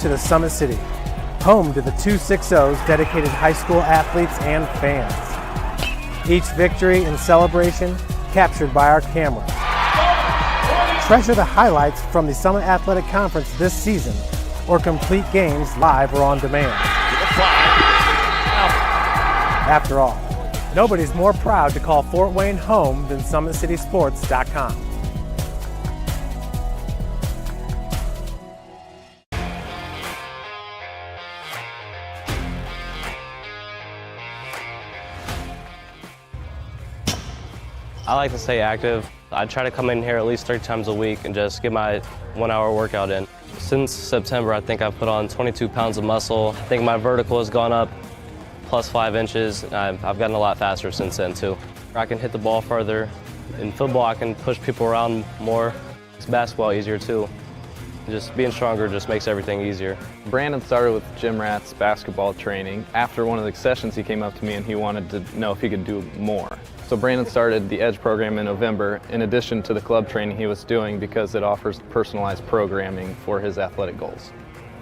to the Summit City, home to the 260's dedicated high school athletes and fans. Each victory and celebration captured by our camera. Treasure the highlights from the Summit Athletic Conference this season, or complete games live or on demand. After all, nobody's more proud to call Fort Wayne home than SummitCitySports.com. I like to stay active. I try to come in here at least 3 times a week and just get my 1-hour workout in. Since September, I think I've put on 22 pounds of muscle. I think my vertical has gone up plus 5 inches. I've gotten a lot faster since then too. I can hit the ball further. In football, I can push people around more. It's basketball easier too. Just being stronger just makes everything easier. Brandon started with Gym Rat's basketball training. After one of the sessions, he came up to me and he wanted to know if he could do more. So Brandon started the EDGE program in November, in addition to the club training he was doing, because it offers personalized programming for his athletic goals.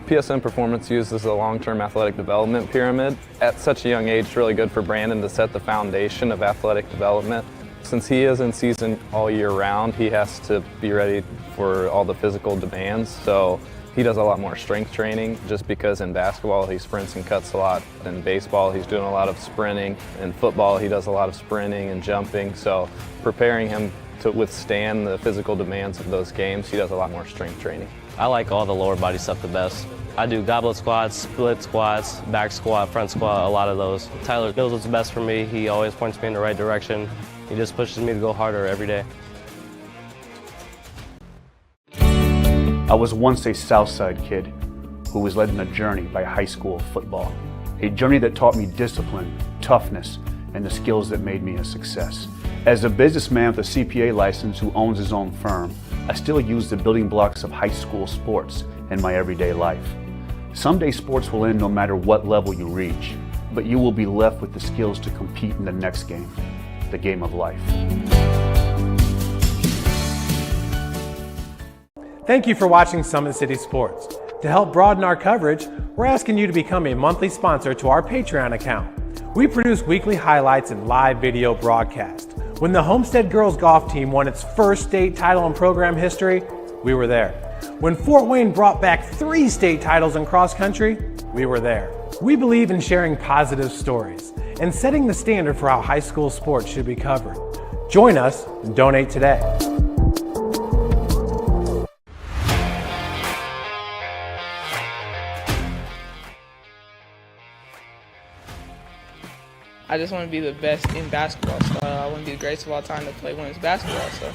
PSN Performance uses a long-term athletic development pyramid. At such a young age, it's really good for Brandon to set the foundation of athletic development. Since he is in season all year round, he has to be ready for all the physical demands. So he does a lot more strength training, just because in basketball he sprints and cuts a lot. In baseball he's doing a lot of sprinting. In football he does a lot of sprinting and jumping. So preparing him to withstand the physical demands of those games, he does a lot more strength training. I like all the lower body stuff the best. I do goblet squats, split squats, back squat, front squat, a lot of those. Tyler knows what's best for me. He always points me in the right direction. He just pushes me to go harder every day. I was once a Southside kid who was led on a journey by high school football. A journey that taught me discipline, toughness, and the skills that made me a success. As a businessman with a CPA license who owns his own firm, I still use the building blocks of high school sports in my everyday life. Someday sports will end no matter what level you reach, but you will be left with the skills to compete in the next game, the game of life. Thank you for watching Summit City Sports. To help broaden our coverage, we're asking you to become a monthly sponsor to our Patreon account. We produce weekly highlights and live video broadcasts. When the Homestead girls golf team won its first state title in program history, we were there. When Fort Wayne brought back 3 state titles in cross country, we were there. We believe in sharing positive stories and setting the standard for how high school sports should be covered. Join us and donate today. I just want to be the best in basketball. So I want to be the greatest of all time to play women's basketball. So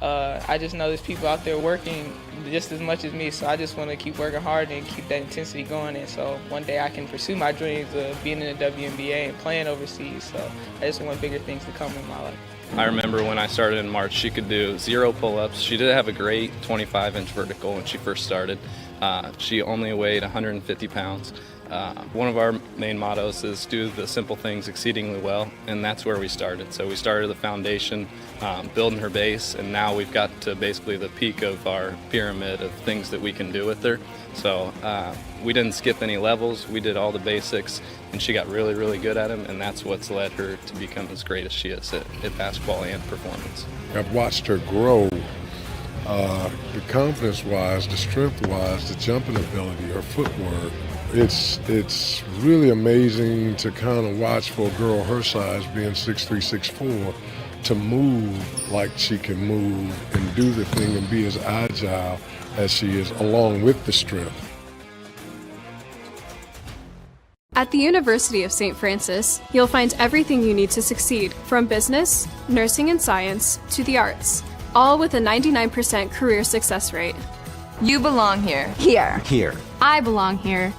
I just know there's people out there working just as much as me. So I just want to keep working hard and keep that intensity going. And so one day I can pursue my dreams of being in the WNBA and playing overseas. So I just want bigger things to come in my life. I remember when I started in March, she could do 0 pull-ups. She did have a great 25-inch vertical when she first started. She only weighed 150 pounds. One of our main mottos is do the simple things exceedingly well, and that's where we started. So we started the foundation, building her base, and now we've got to basically the peak of our pyramid of things that we can do with her. So we didn't skip any levels, we did all the basics, and she got really, really good at them, and that's what's led her to become as great as she is at basketball and performance. I've watched her grow, the confidence-wise, the strength-wise, the jumping ability, her footwork. It's really amazing to kind of watch for a girl her size, being 6'3", 6'4", to move like she can move and do the thing and be as agile as she is, along with the strength. At the University of St. Francis, you'll find everything you need to succeed, from business, nursing and science, to the arts, all with a 99% career success rate. You belong here. Here. Here. I belong here.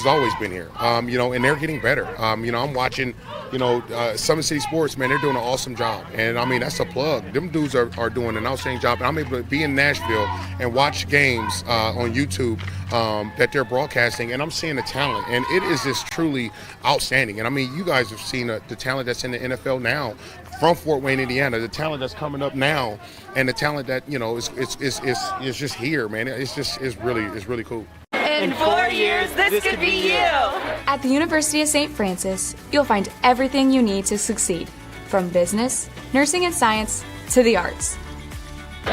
has always been here, and they're getting better. I'm watching, Summit City Sports, man, they're doing an awesome job. And, that's a plug. Them dudes are doing an outstanding job. And I'm able to be in Nashville and watch games on YouTube that they're broadcasting, and I'm seeing the talent. And it is just truly outstanding. And, you guys have seen the talent that's in the NFL now from Fort Wayne, Indiana, the talent that's coming up now, and the talent that, is just here, man. It's really cool. In 4 years, this could be you. At the University of St. Francis, you'll find everything you need to succeed, from business, nursing and science, to the arts.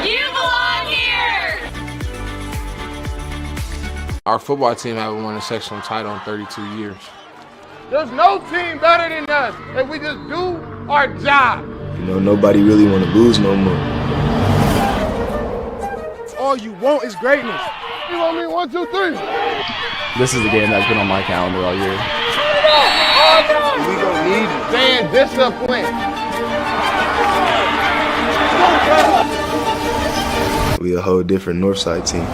You belong here! Our football team haven't won a sectional title in 32 years. There's no team better than us if we just do our job. Nobody really want to lose no more. All you want is greatness. You want me 1, 2, 3? This is the game that's been on my calendar all year. We gonna need fan discipline. We a whole different Northside team.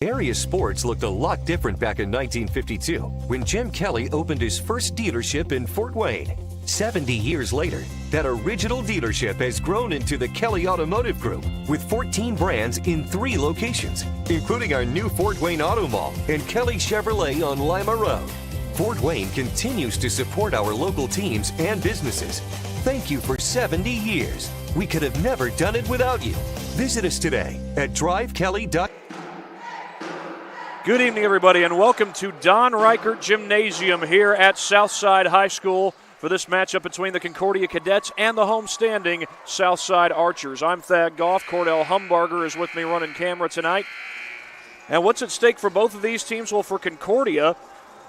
Area sports looked a lot different back in 1952 when Jim Kelly opened his first dealership in Fort Wayne. 70 years later, that original dealership has grown into the Kelly Automotive Group with 14 brands in 3 locations, including our new Fort Wayne Auto Mall and Kelly Chevrolet on Lima Road. Fort Wayne continues to support our local teams and businesses. Thank you for 70 years. We could have never done it without you. Visit us today at drivekelly.com. Good evening, everybody, and welcome to Don Reichert Gymnasium here at Southside High School for this matchup between the Concordia Cadets and the homestanding Southside Archers. I'm Thad Goff. Cordell Humbarger is with me running camera tonight. And what's at stake for both of these teams? Well, for Concordia,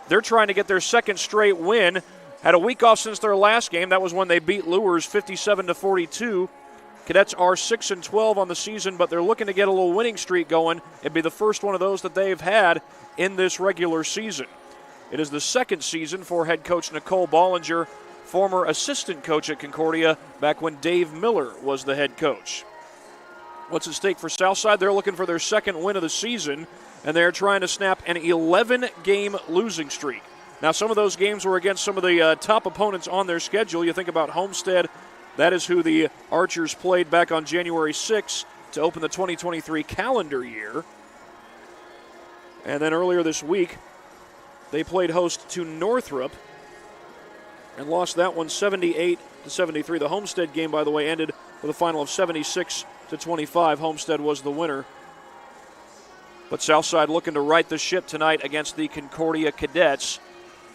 they're trying to get their second straight win. Had a week off since their last game. That was when they beat Lures 57-42. Cadets are 6-12 on the season, but they're looking to get a little winning streak going. It'd be the first one of those that they've had in this regular season. It is the second season for head coach Nicole Bollinger, former assistant coach at Concordia back when Dave Miller was the head coach. What's at stake for Southside? They're looking for their second win of the season, and they're trying to snap an 11-game losing streak. Now, some of those games were against some of the top opponents on their schedule. You think about Homestead. That is who the Archers played back on January 6th to open the 2023 calendar year. And then earlier this week, they played host to Northrop and lost that one 78-73. The Homestead game, by the way, ended with a final of 76-25. Homestead was the winner. But Southside looking to right the ship tonight against the Concordia Cadets.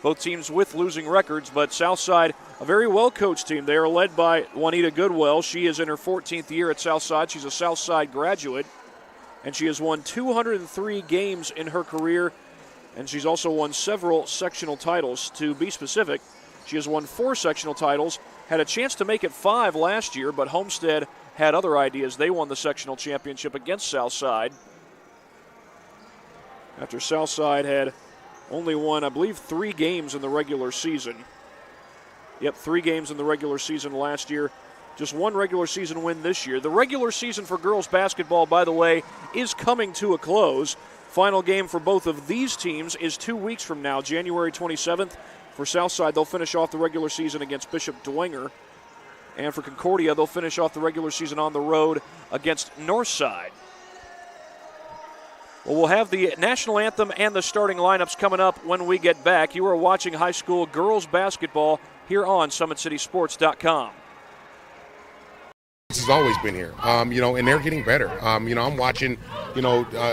Both teams with losing records, but Southside, a very well-coached team. They are led by Juanita Goodwell. She is in her 14th year at Southside. She's a Southside graduate, and she has won 203 games in her career, and she's also won several sectional titles. To be specific, she has won 4 sectional titles, had a chance to make it 5 last year, but Homestead had other ideas. They won the sectional championship against Southside after Southside had only won, I believe, 3 games in the regular season. Yep, 3 games in the regular season last year. Just 1 regular season win this year. The regular season for girls basketball, by the way, is coming to a close. Final game for both of these teams is 2 weeks from now, January 27th. For Southside, they'll finish off the regular season against Bishop Dwenger. And for Concordia, they'll finish off the regular season on the road against Northside. Well, we'll have the national anthem and the starting lineups coming up when we get back. You are watching high school girls basketball here on SummitCitySports.com. This has always been here, and they're getting better. I'm watching,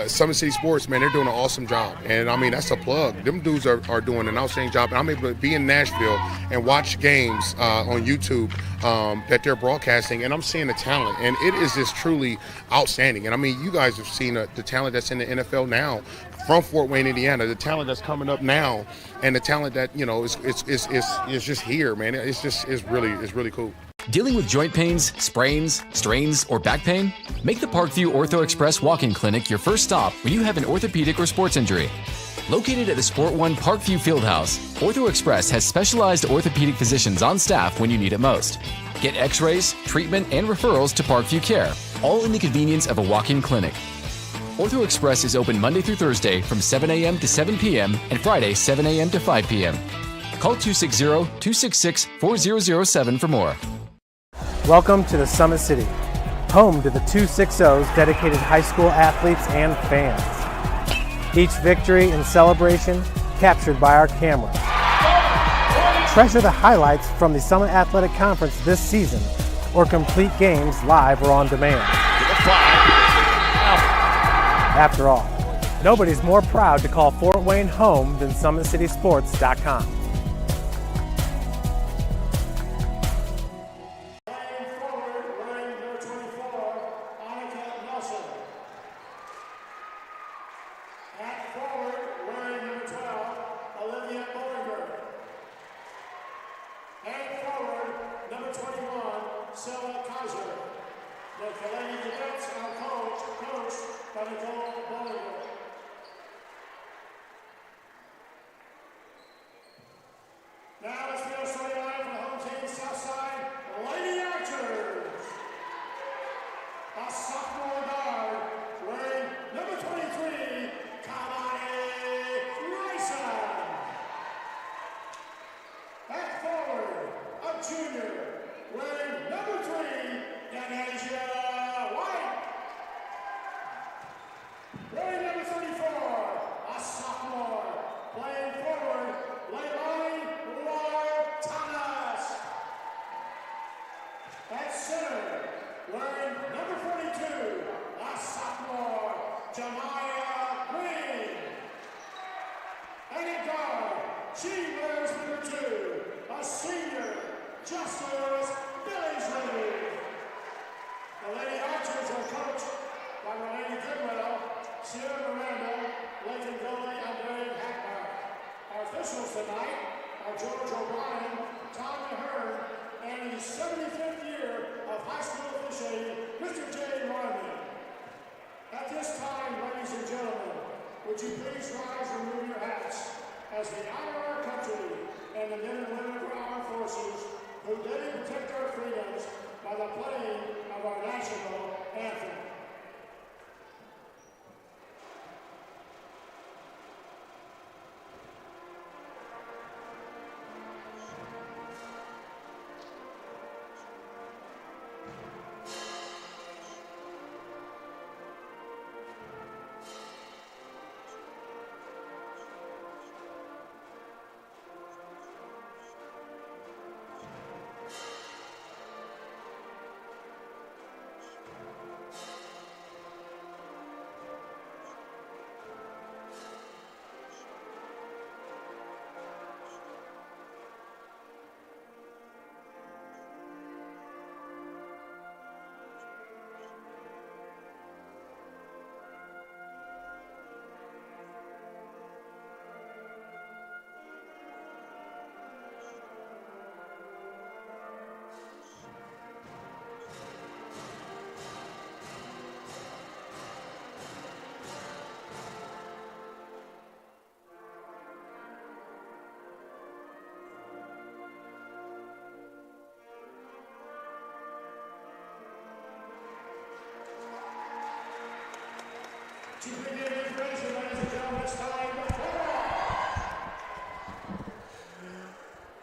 Summit City Sports, man, they're doing an awesome job. And, that's a plug. Them dudes are doing an outstanding job. And I'm able to be in Nashville and watch games on YouTube that they're broadcasting, and I'm seeing the talent. And it is just truly outstanding. And, you guys have seen the talent that's in the NFL now from Fort Wayne, Indiana, the talent that's coming up now, and the talent that, is just here, man. It's really cool. Dealing with joint pains, sprains, strains, or back pain? Make the Parkview Ortho Express walk-in clinic your first stop when you have an orthopedic or sports injury. Located at the Sport One Parkview Fieldhouse, Ortho Express has specialized orthopedic physicians on staff when you need it most. Get x-rays, treatment, and referrals to Parkview Care, all in the convenience of a walk-in clinic. Ortho Express is open Monday through Thursday from 7 a.m. to 7 p.m. and Friday 7 a.m. to 5 p.m. Call 260-266-4007 for more. Welcome to the Summit City, home to the 260's dedicated high school athletes and fans. Each victory and celebration captured by our cameras. Treasure the highlights from the Summit Athletic Conference this season, or complete games live or on demand. After all, nobody's more proud to call Fort Wayne home than SummitCitySports.com.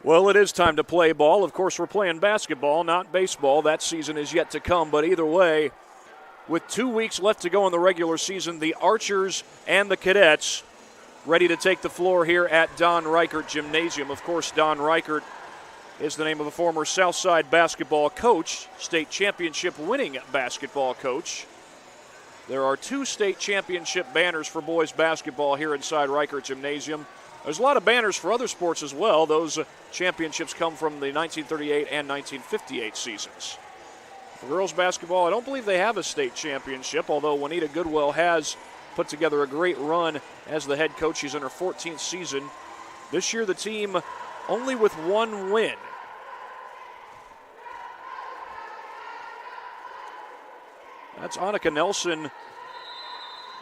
Well, it is time to play ball. Of course, we're playing basketball, not baseball. That season is yet to come, but either way, with 2 weeks left to go in the regular season, the Archers and the Cadets ready to take the floor here at Don Reichert Gymnasium. Of course, Don Reichert is the name of a former Southside basketball coach, state championship winning basketball coach. There are 2 state championship banners for boys basketball here inside Reichert Gymnasium. There's a lot of banners for other sports as well. Those championships come from the 1938 and 1958 seasons. For girls basketball, I don't believe they have a state championship, although Juanita Goodwell has put together a great run as the head coach. She's in her 14th season. This year, the team only with 1 win. That's Annika Nelson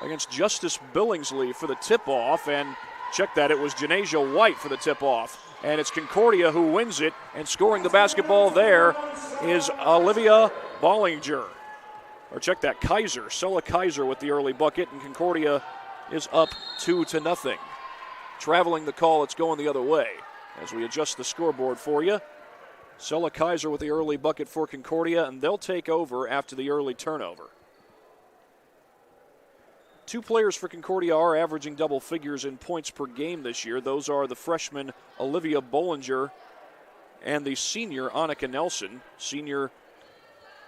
against Justice Billingsley for the tip-off, and check that, it was Janasia White for the tip-off. And it's Concordia who wins it, and scoring the basketball there is Olivia Bollinger. Or check that, Kaiser. Sella Kaiser with the early bucket, and Concordia is up 2-0. Traveling the call, it's going the other way. As we adjust the scoreboard for you, Sella Kaiser with the early bucket for Concordia, and they'll take over after the early turnover. 2 players for Concordia are averaging double figures in points per game this year. Those are the freshman Olivia Bollinger and the senior Annika Nelson. Senior,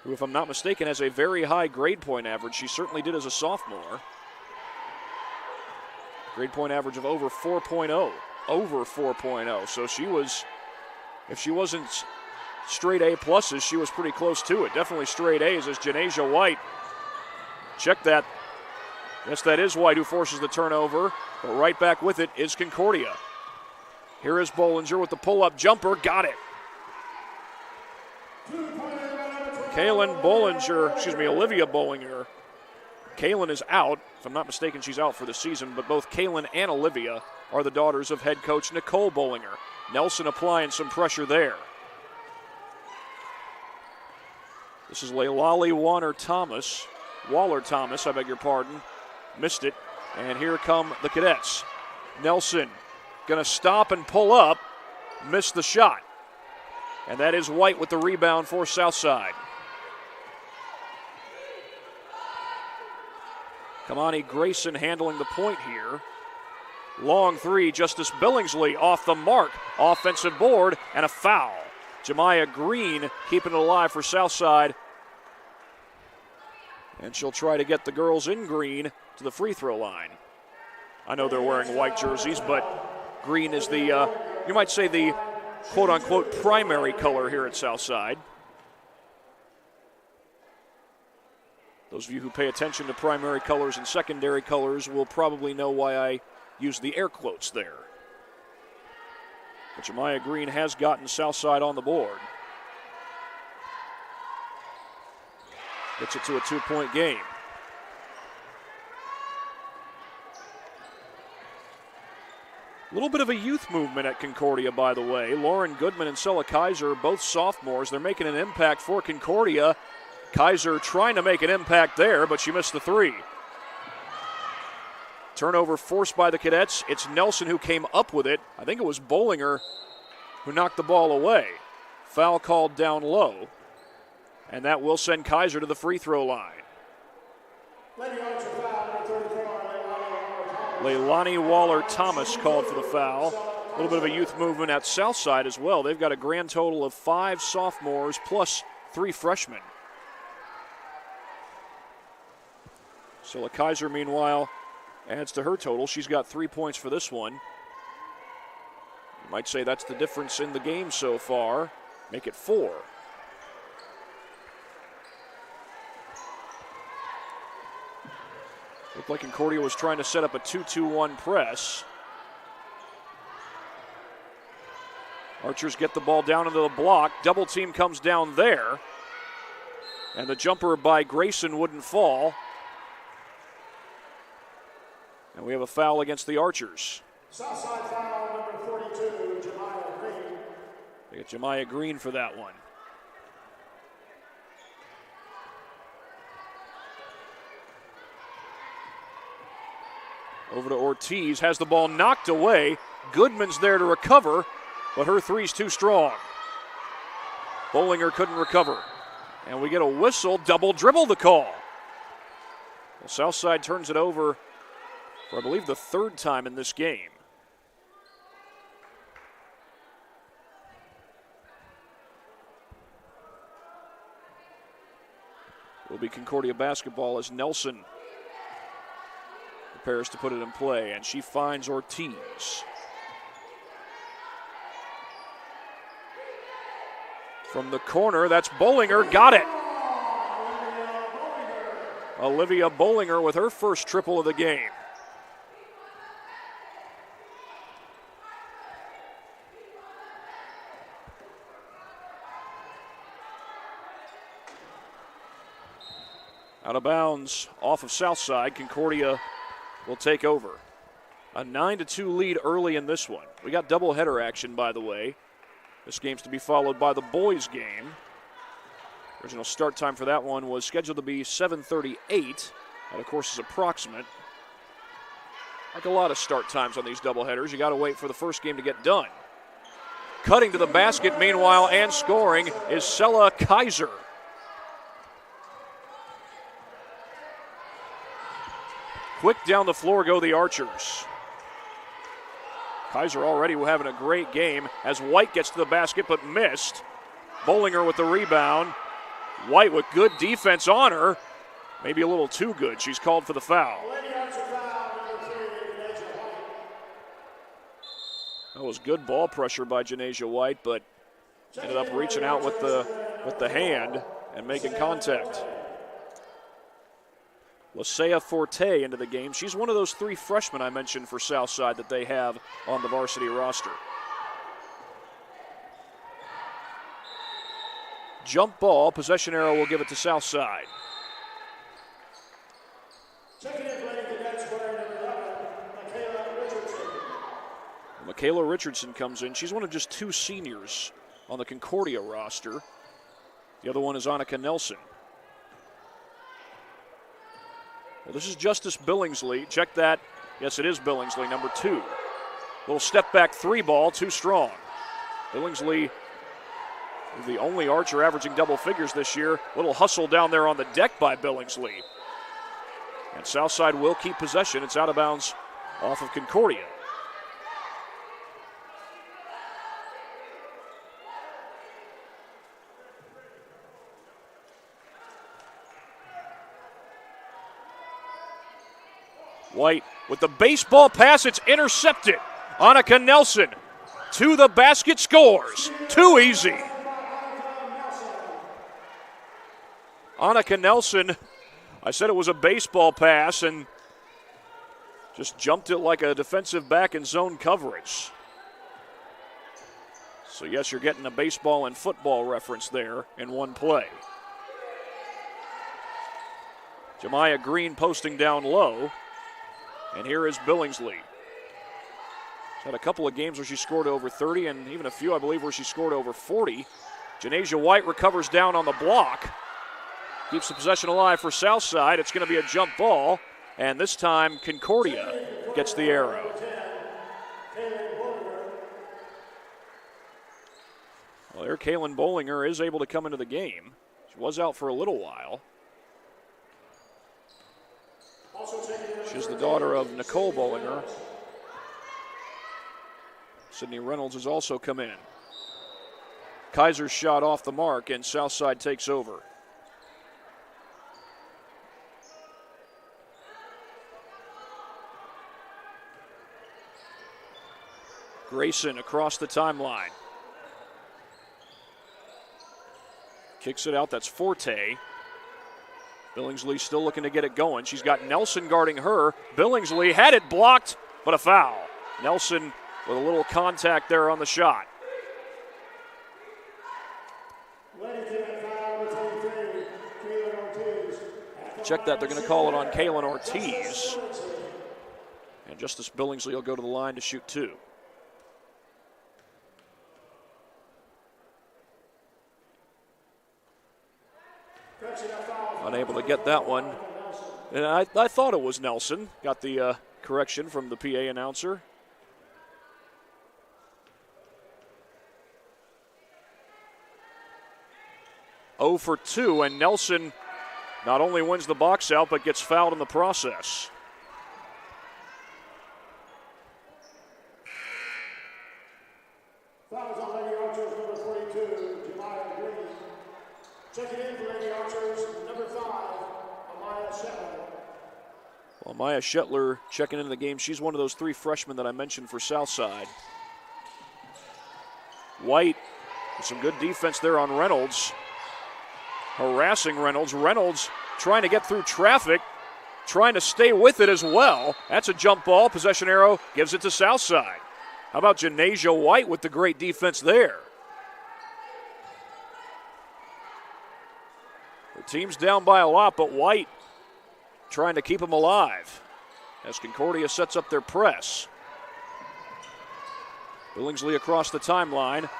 who, if I'm not mistaken, has a very high grade point average. She certainly did as a sophomore. Grade point average of over 4.0. Over 4.0. So she was, if she wasn't straight A pluses, she was pretty close to it. Definitely straight A's as Janasia White. Check that. Yes, that is White who forces the turnover, but right back with it is Concordia. Here is Bollinger with the pull-up jumper. Got it. Olivia Bollinger. Kaylin is out. If I'm not mistaken, she's out for the season, but both Kaylin and Olivia are the daughters of head coach Nicole Bollinger. Nelson applying some pressure there. This is Leilani Waller-Thomas, I beg your pardon. Missed it, and here come the Cadets. Nelson gonna stop and pull up, missed the shot. And that is White with the rebound for Southside. Kamani Grayson handling the point here. Long three, Justice Billingsley off the mark. Offensive board and a foul. Jemiah Green keeping it alive for Southside. And she'll try to get the girls in green to the free throw line. I know they're wearing white jerseys, but green is the, you might say the quote-unquote primary color here at Southside. Those of you who pay attention to primary colors and secondary colors will probably know why I use the air quotes there. But Jemiah Green has gotten Southside on the board. Gets it to a 2-point game. A little bit of a youth movement at Concordia, by the way. Lauren Goodman and Sella Kaiser, both sophomores. They're making an impact for Concordia. Kaiser trying to make an impact there, but she missed the three. Turnover forced by the Cadets. It's Nelson who came up with it. I think it was Bollinger who knocked the ball away. Foul called down low. And that will send Kaiser to the free throw line. Leilani Waller-Thomas called for the foul. A little bit of a youth movement at Southside as well. They've got a grand total of 5 sophomores plus 3 freshmen. Sella Kaiser, meanwhile, adds to her total. She's got 3 points for this one. You might say that's the difference in the game so far. Make it 4. Looked like Concordia was trying to set up a 2-2-1 press. Archers get the ball down into the block. Double team comes down there. And the jumper by Grayson wouldn't fall. And we have a foul against the Archers. Southside foul number 42, Jemiah Green. They get Jemiah Green for that one. Over to Ortiz, has the ball knocked away. Goodman's there to recover, but her three's too strong. Bollinger couldn't recover. And we get a whistle, double dribble the call. Well, Southside turns it over for, I believe, the 3rd time in this game. It will be Concordia basketball as Nelson prepares to put it in play, and she finds Ortiz. From the corner, that's Bollinger, got it. Olivia Bollinger with her first triple of the game. Out of bounds off of Southside. Concordia will take over. A 9-2 lead early in this one. We got doubleheader action, by the way. This game's to be followed by the boys' game. Original start time for that one was scheduled to be 7:38. That, of course, is approximate. Like a lot of start times on these doubleheaders, you got to wait for the first game to get done. Cutting to the basket, meanwhile, and scoring is Sella Kaiser. Quick down the floor go the Archers. Kaiser already having a great game as White gets to the basket but missed. Bollinger with the rebound. White with good defense on her. Maybe a little too good. She's called for the foul. That was good ball pressure by Janasia White, but ended up reaching out with the hand and making contact. Lisea Forte into the game. She's one of those 3 freshmen I mentioned for Southside that they have on the varsity roster. Jump ball, possession arrow will give it to Southside. Michaela Richardson comes in. She's one of just 2 seniors on the Concordia roster. The other one is Annika Nelson. Well, this is Justice Billingsley. Check that. Yes, it is Billingsley, number 2. Little step back 3 ball, too strong. Billingsley, the only Archer averaging double figures this year. Little hustle down there on the deck by Billingsley. And Southside will keep possession. It's out of bounds off of Concordia. White with the baseball pass, it's intercepted. Annika Nelson to the basket, scores. Too easy. Annika Nelson, I said it was a baseball pass and just jumped it like a defensive back in zone coverage. So yes, you're getting a baseball and football reference there in one play. Jemiah Green posting down low. And here is Billingsley. She's had a couple of games where she scored over 30 and even a few, I believe, where she scored over 40. Janasia White recovers down on the block. Keeps the possession alive for Southside. It's going to be a jump ball. And this time, Concordia gets the arrow. Well, there, Kaylin Bollinger is able to come into the game. She was out for a little while. She's the daughter of Nicole Bollinger. Sydney Reynolds has also come in. Kaiser's shot off the mark, and Southside takes over. Grayson across the timeline. Kicks it out, that's Forte. Billingsley still looking to get it going. She's got Nelson guarding her. Billingsley had it blocked, but a foul. Nelson with a little contact there on the shot. Check that, they're going to call it on Kaylin Ortiz. And Justice Billingsley will go to the line to shoot 2. Unable to get that one. And I thought it was Nelson. Got the correction from the PA announcer. Oh for 2, and Nelson not only wins the box out, but gets fouled in the process. Fouls on Lady Archers, number 42, Jemiah Green. Checking in for Lady Archers, number 5, Amaya Shetler. Well, Amaya Shetler checking into the game. She's one of those 3 freshmen that I mentioned for Southside. White with some good defense there on Reynolds. Harassing Reynolds. Reynolds trying to get through traffic, trying to stay with it as well. That's a jump ball. Possession arrow gives it to Southside. How about Janasia White with the great defense there? The team's down by a lot, but White trying to keep them alive as Concordia sets up their press. Billingsley across the timeline.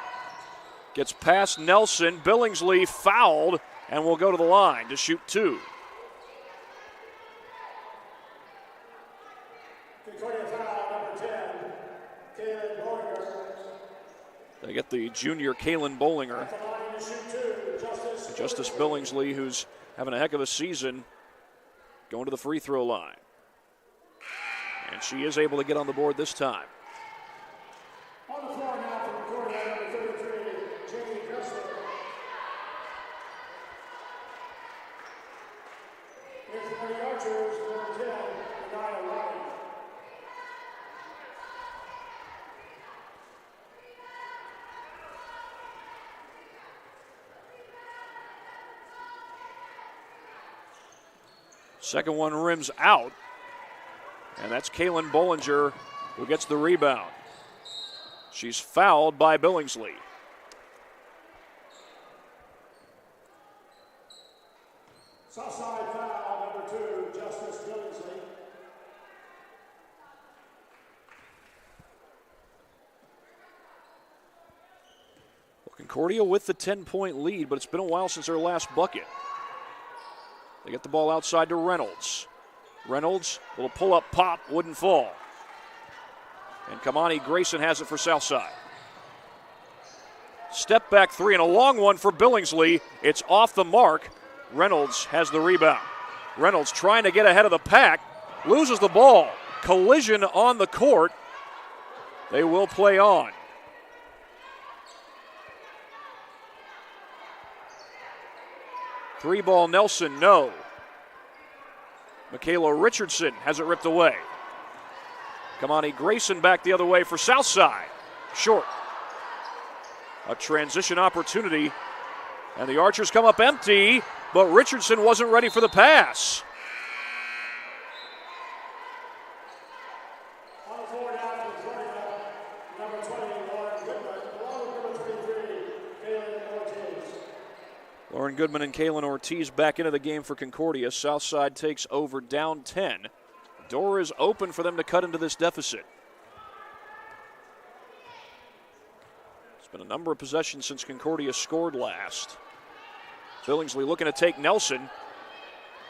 Gets past Nelson. Billingsley fouled and will go to the line to shoot 2. Concordia foul, number 10, Kaylin Bollinger. They get the junior Kaylin Bollinger. At the line to shoot 2, Justice Billingsley, who's having a heck of a season, going to the free throw line. And she is able to get on the board this time. On the floor now from Concordia, number 33, Jenny Dressler. Here for the Archers, number 10, Anaya Roddy. Second one rims out. And that's Kaylin Bollinger who gets the rebound. She's fouled by Billingsley. Southside foul, number 2, Justice Billingsley. Well, Concordia with the 10-point lead, but it's been a while since their last bucket. They get the ball outside to Reynolds. Reynolds, little pull-up pop, wouldn't fall. And Kamani Grayson has it for Southside. Step back 3 and a long one for Billingsley. It's off the mark. Reynolds has the rebound. Reynolds trying to get ahead of the pack, loses the ball. Collision on the court. They will play on. Three ball Nelson, no. Michaela Richardson has it ripped away. Kamani Grayson back the other way for Southside. Short. A transition opportunity. And the Archers come up empty, but Richardson wasn't ready for the pass. On the floor now from Concordia, number 20, Lauren Goodman, along with number 23, Kaylin Ortiz. Lauren Goodman and Kaylin Ortiz back into the game for Concordia. Southside takes over down 10. Door is open for them to cut into this deficit. It's been a number of possessions since Concordia scored last. Billingsley looking to take Nelson.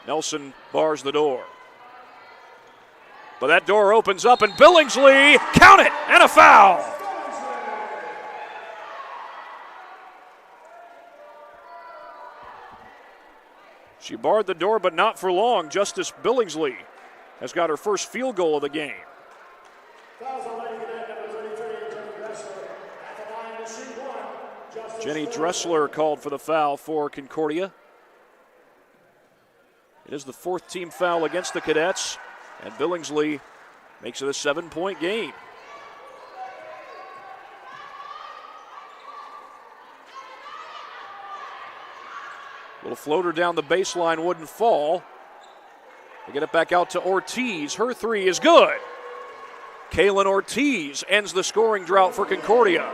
Nelson bars the door. But that door opens up and Billingsley, count it, and a foul. She barred the door, but not for long. Justice Billingsley has got her first field goal of the game. Jenny Dressler called for the foul for Concordia. It is the fourth team foul against the Cadets, and Billingsley makes it a 7-point game. Little floater down the baseline wouldn't fall. They get it back out to Ortiz. Her three is good. Kaylin Ortiz ends the scoring drought for Concordia.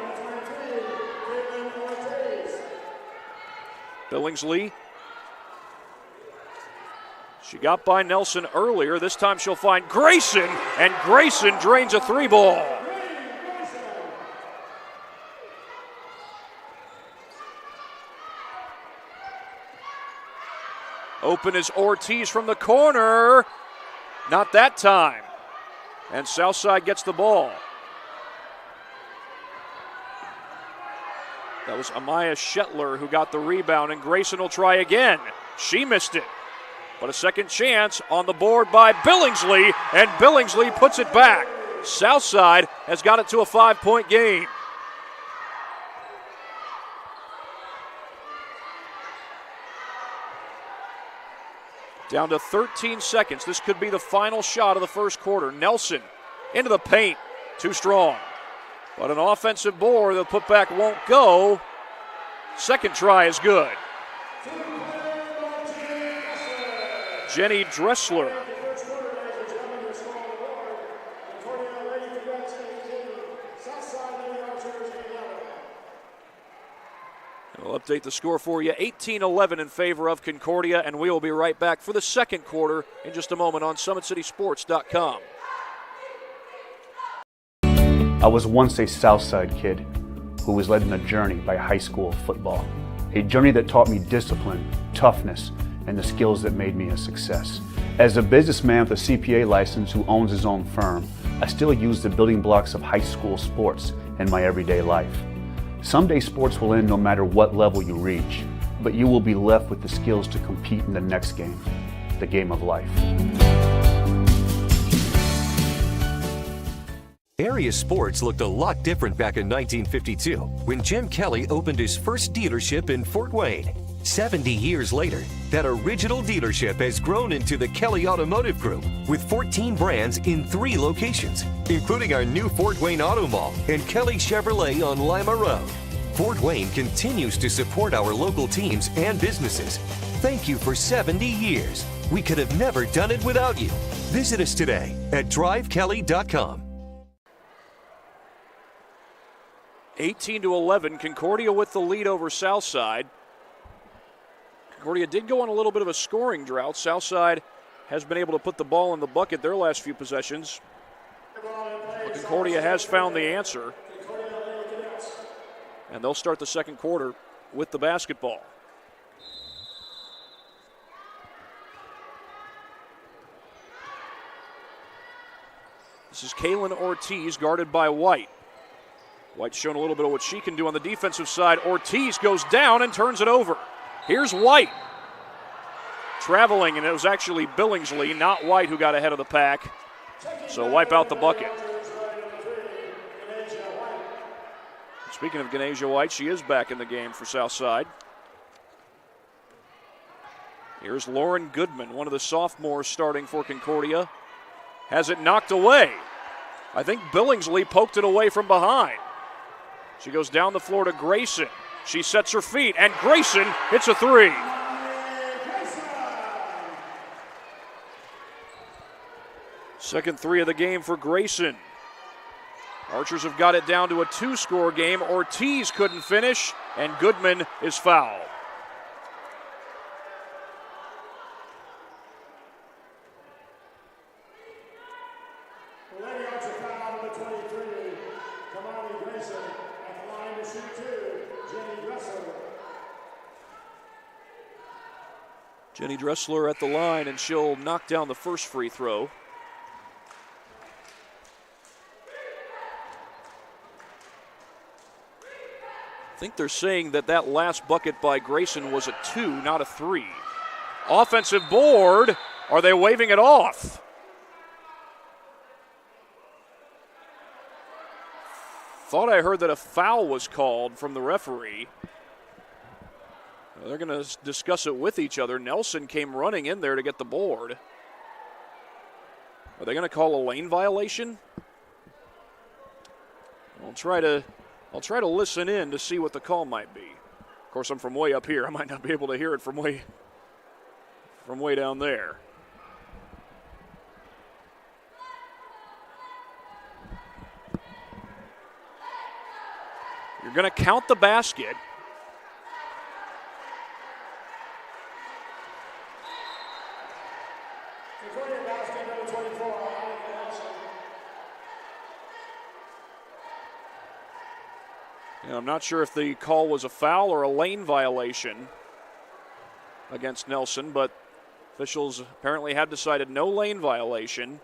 Billingsley. She got by Nelson earlier. This time she'll find Grayson, and Grayson drains a three ball. Open is Ortiz from the corner. Not that time. And Southside gets the ball. That was Amaya Shetler who got the rebound, and Grayson will try again. She missed it. But a second chance on the board by Billingsley, and Billingsley puts it back. Southside has got it to a 5-point game. Down to 13 seconds. This could be the final shot of the first quarter. Nelson into the paint. Too strong. But an offensive board, the putback won't go. Second try is good. Jenny Dressler. We'll update the score for you. 18-11 in favor of Concordia, and we will be right back for the second quarter in just a moment on SummitCitySports.com. I was once a Southside kid who was led on a journey by high school football. a journey that taught me discipline, toughness, and the skills that made me a success. As a businessman with a CPA license who owns his own firm, I still use the building blocks of high school sports in my everyday life. Someday sports will end no matter what level you reach, but you will be left with the skills to compete in the next game, the game of life. Area sports looked a lot different back in 1952 when Jim Kelly opened his first dealership in Fort Wayne. 70 years later, that original dealership has grown into the Kelly Automotive Group with 14 brands in 3 locations, including our new Fort Wayne Auto Mall and Kelly Chevrolet on Lima Road. Fort Wayne continues to support our local teams and businesses. Thank you for 70 years. We could have never done it without you. Visit us today at drivekelly.com. 18-11, Concordia with the lead over Southside. Concordia did go on a little bit of a scoring drought. Southside has been able to put the ball in the bucket their last few possessions. But Concordia has found the answer. And they'll start the second quarter with the basketball. This is Kaylin Ortiz guarded by White. White's shown a little bit of what she can do on the defensive side. Ortiz goes down and turns it over. Here's White. Traveling, and it was actually Billingsley, not White, who got ahead of the pack. So wipe out the bucket. Speaking of Ganesia White, she is back in the game for Southside. Here's Lauren Goodman, one of the sophomores starting for Concordia. Has it knocked away. I think Billingsley poked it away from behind. She goes down the floor to Grayson. She sets her feet, and Grayson hits a 3. Second 3 of the game for Grayson. Archers have got it down to a 2-score game. Ortiz couldn't finish, and Goodman is fouled. Jenny Dressler at the line, and she'll knock down the first free throw. I think they're saying that last bucket by Grayson was a 2, not a 3. Offensive board. Are they waving it off? Thought I heard that a foul was called from the referee. They're going to discuss it with each other. Nelson came running in there to get the board. Are they going to call a lane violation? I'll try to listen in to see what the call might be. Of course, I'm from way up here. I might not be able to hear it from way down there. You're going to count the basket. I'm not sure if the call was a foul or a lane violation against Nelson, but officials apparently have decided no lane violation.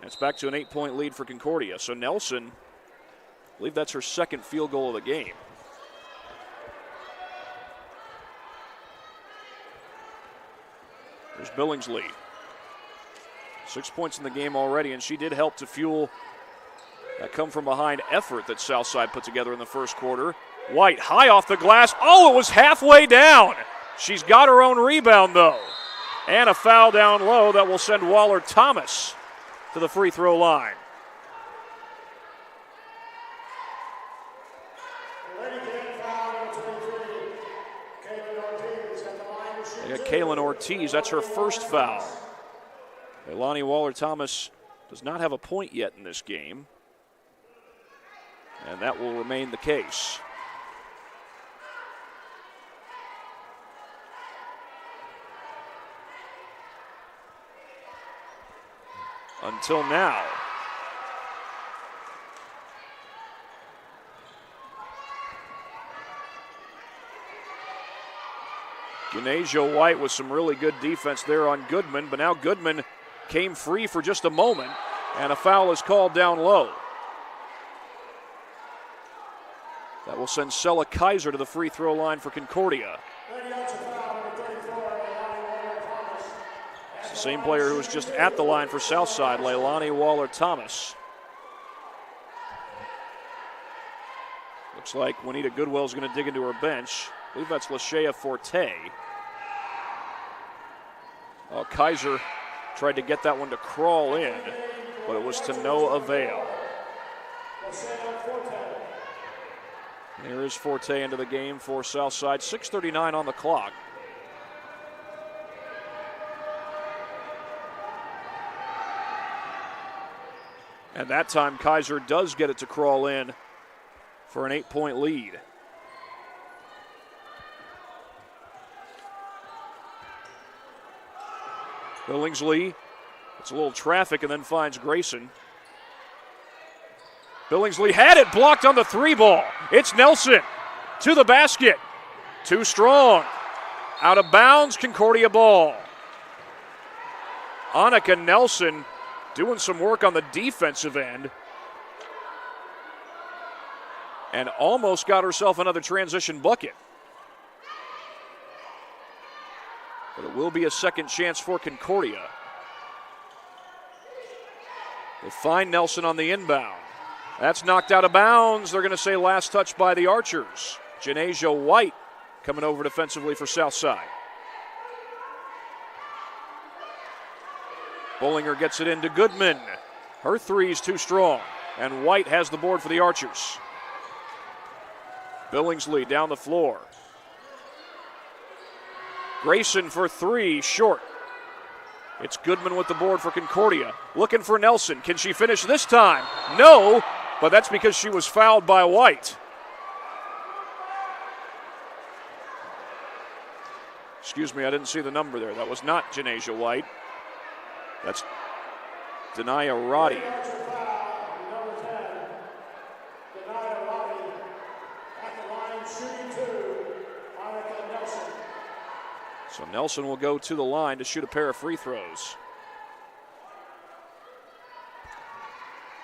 It's back to an 8-point lead for Concordia. So Nelson, I believe that's her second field goal of the game. There's Billingsley. 6 points in the game already, and she did help to fuel that come-from-behind effort that Southside put together in the first quarter. White, high off the glass. Oh, it was halfway down. She's got her own rebound, though. And a foul down low that will send Waller-Thomas to the free throw line. They got Kaylin Ortiz. That's her first foul. Elani Waller-Thomas does not have a point yet in this game. And that will remain the case. Until now. Janasia White with some really good defense there on Goodman, but now Goodman came free for just a moment, and a foul is called down low. That will send Sella Kaiser to the free throw line for Concordia. It's the same player who was just at the line for Southside, Leilani Waller-Thomas. Looks like Juanita Goodwell's going to dig into her bench. I believe that's Lashea Forte. Kaiser tried to get that one to crawl in, but it was to no avail. There is Forte into the game for Southside. 6:39 on the clock. And that time Kaiser does get it to crawl in for an 8-point lead. Billingsley gets a little traffic and then finds Grayson. Billingsley had it blocked on the three ball. It's Nelson to the basket. Too strong. Out of bounds, Concordia ball. Annika Nelson doing some work on the defensive end and almost got herself another transition bucket. But it will be a second chance for Concordia. They find Nelson on the inbound. That's knocked out of bounds. They're going to say last touch by the Archers. Janasia White coming over defensively for Southside. Bollinger gets it into Goodman. Her three's too strong, and White has the board for the Archers. Billingsley down the floor. Grayson for three, short. It's Goodman with the board for Concordia. Looking for Nelson. Can she finish this time? No, but that's because she was fouled by White. Excuse me, I didn't see the number there. That was not Janasia White. That's Denia Roddy. So Nelson will go to the line to shoot a pair of free throws.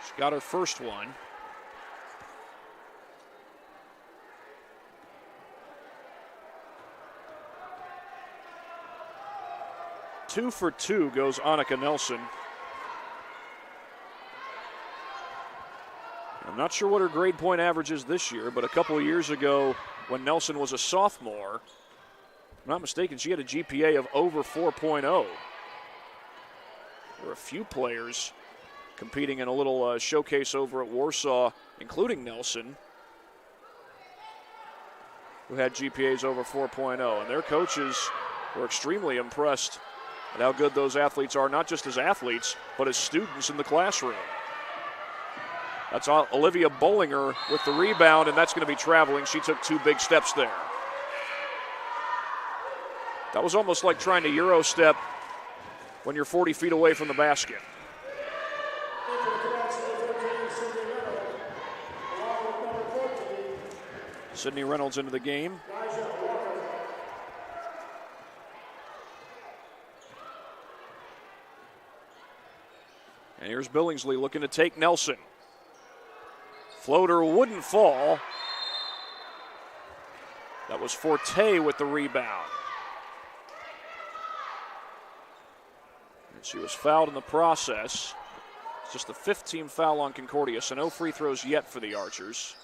She got her first one. Two for two goes Annika Nelson. I'm not sure what her grade point average is this year, but a couple of years ago when Nelson was a sophomore, if I'm not mistaken, she had a GPA of over 4.0. There were a few players competing in a little showcase over at Warsaw, including Nelson, who had GPAs over 4.0. And their coaches were extremely impressed at how good those athletes are, not just as athletes, but as students in the classroom. That's Olivia Bollinger with the rebound, and that's going to be traveling. She took two big steps there. That was almost like trying to Euro step when you're 40 feet away from the basket. Sydney Reynolds into the game. And here's Billingsley looking to take Nelson. Floater wouldn't fall. That was Forte with the rebound. And she was fouled in the process. It's just the 15th foul on Concordia, so no free throws yet for the Archers.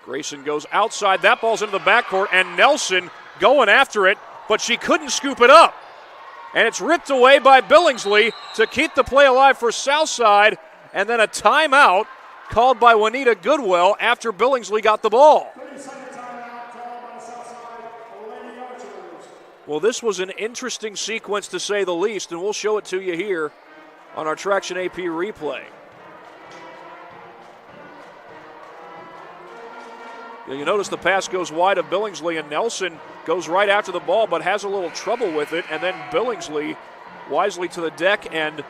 Grayson goes outside. That ball's into the backcourt, and Nelson going after it, but she couldn't scoop it up. And it's ripped away by Billingsley to keep the play alive for Southside, and then a timeout called by Juanita Goodwell after Billingsley got the ball. Well, this was an interesting sequence to say the least, and we'll show it to you here on our Traction AP replay. You notice the pass goes wide of Billingsley, and Nelson goes right after the ball but has a little trouble with it, and then Billingsley wisely to the deck, and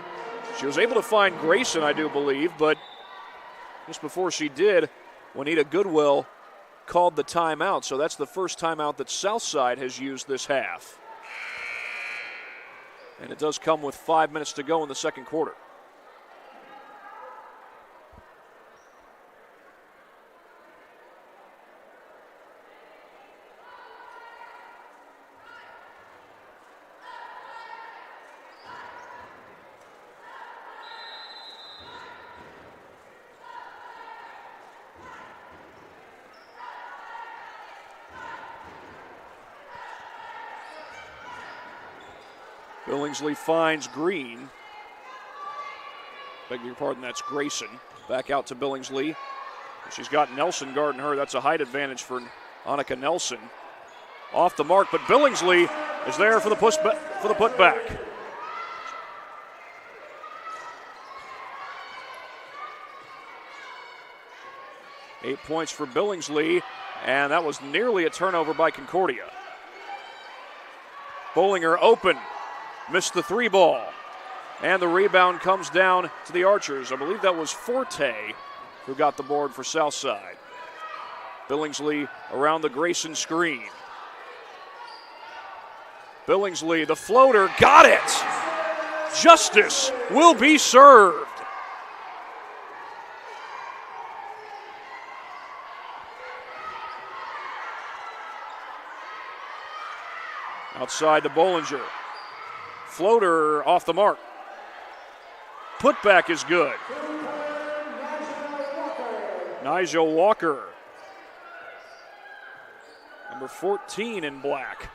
she was able to find Grayson, I do believe, but just before she did, Juanita Goodwell called the timeout, so that's the first timeout that Southside has used this half. And it does come with 5 minutes to go in the second quarter. Billingsley finds Green. Beg your pardon, that's Grayson. Back out to Billingsley. She's got Nelson guarding her. That's a height advantage for Annika Nelson. Off the mark, but Billingsley is there for the putback. Eight points for Billingsley, and that was nearly a turnover by Concordia. Bollinger open. Missed the three ball. And the rebound comes down to the Archers. I believe that was Forte who got the board for Southside. Billingsley around the Grayson screen. Billingsley, the floater, got it! Justice will be served. Outside to Bollinger. Floater off the mark. Putback is good. Nigel Walker. Number 14 in black.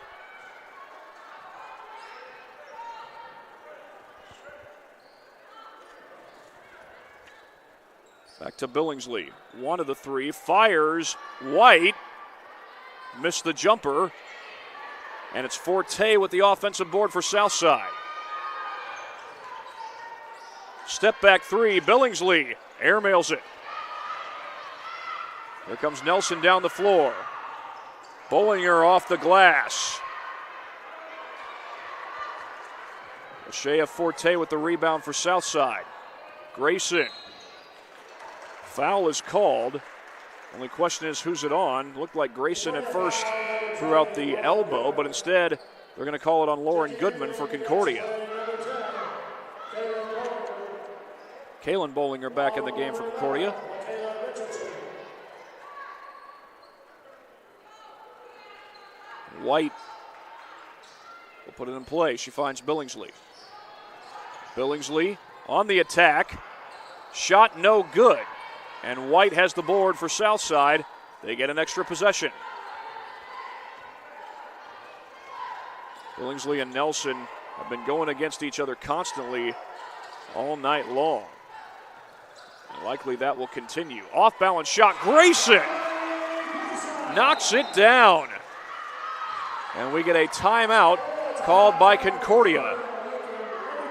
Back to Billingsley. One of the three. Fires. White. Missed the jumper. And it's Forte with the offensive board for Southside. Step back three. Billingsley airmails it. Here comes Nelson down the floor. Bollinger off the glass. Shea Forte with the rebound for Southside. Grayson. Foul is called. Only question is who's it on. Looked like Grayson at first threw out the elbow, but instead they're going to call it on Lauren Goodman for Concordia. Kaylin Bollinger back in the game for Concordia. White will put it in play. She finds Billingsley. Billingsley on the attack. Shot no good. And White has the board for Southside. They get an extra possession. Billingsley and Nelson have been going against each other constantly all night long. And likely that will continue. Off-balance shot. Grayson knocks it down. And we get a timeout called by Concordia.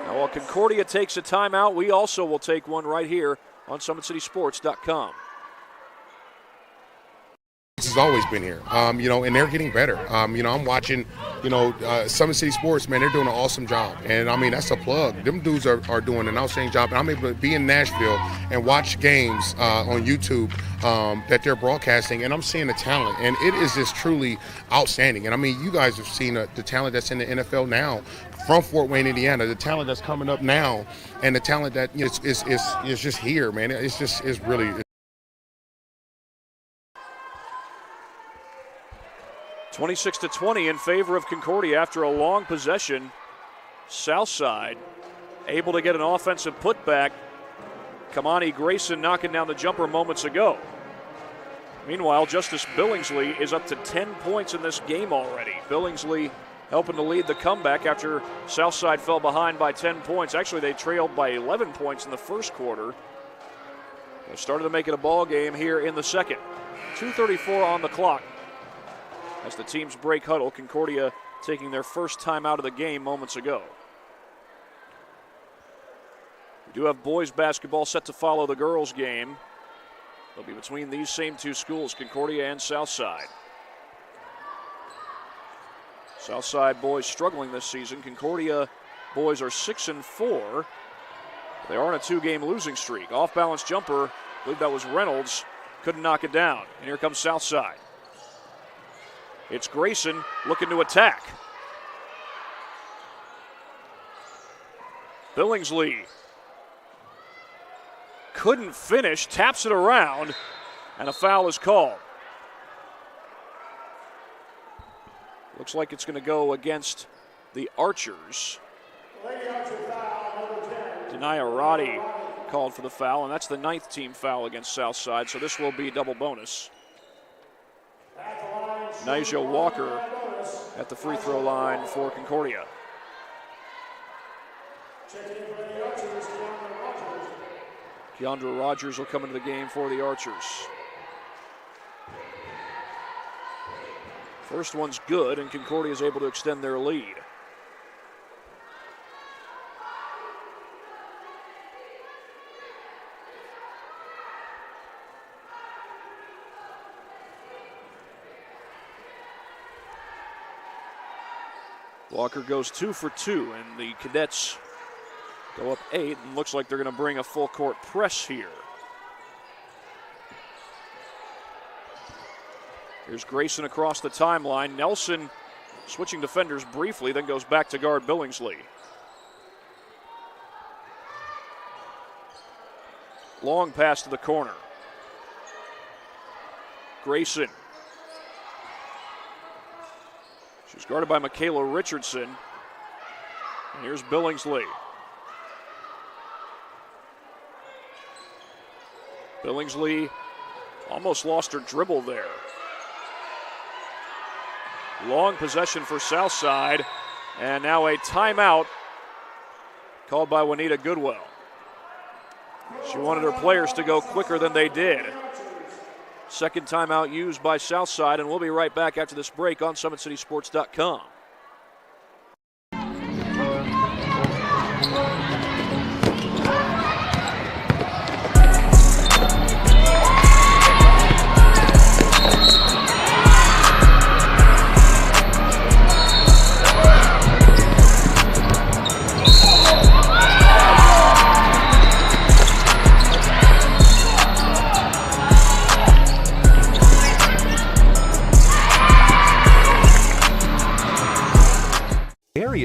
Now, while Concordia takes a timeout, we also will take one right here on SummitCitySports.com. This has always been here, and they're getting better. I'm watching, Summit City Sports, man, they're doing an awesome job. And, that's a plug. Them dudes are doing an outstanding job. And I'm able to be in Nashville and watch games on YouTube that they're broadcasting, and I'm seeing the talent. And it is just truly outstanding. And, you guys have seen the talent that's in the NFL now from Fort Wayne, Indiana, the talent that's coming up now, and the talent that is just here, man. It's really... 26-20 in favor of Concordia after a long possession. Southside able to get an offensive putback. Kamani Grayson knocking down the jumper moments ago. Meanwhile, Justice Billingsley is up to 10 points in this game already. Billingsley helping to lead the comeback after Southside fell behind by 10 points. Actually, they trailed by 11 points in the first quarter. They started to make it a ball game here in the second. 2:34 on the clock. As the teams break huddle, Concordia taking their first time out of the game moments ago. We do have boys basketball set to follow the girls game. They'll be between these same two schools, Concordia and Southside. Southside boys struggling this season. Concordia boys are 6-4. They are on a 2-game losing streak. Off-balance jumper, I believe that was Reynolds, couldn't knock it down. And here comes Southside. It's Grayson looking to attack. Billingsley couldn't finish, taps it around, and a foul is called. Looks like it's going to go against the Archers. Denia Roddy called for the foul, and that's the 9th team foul against Southside, so this will be double bonus. Nigel Walker at the free throw line for Concordia. Keandra Rogers will come into the game for the Archers. First one's good, and Concordia is able to extend their lead. Walker goes 2 for 2, and the Cadets go up 8, and looks like they're going to bring a full court press here. Here's Grayson across the timeline. Nelson switching defenders briefly, then goes back to guard Billingsley. Long pass to the corner. Grayson. She's guarded by Michaela Richardson. And here's Billingsley. Billingsley almost lost her dribble there. Long possession for Southside, and now a timeout called by Juanita Goodwell. She wanted her players to go quicker than they did. Second timeout used by Southside, and we'll be right back after this break on SummitCitySports.com.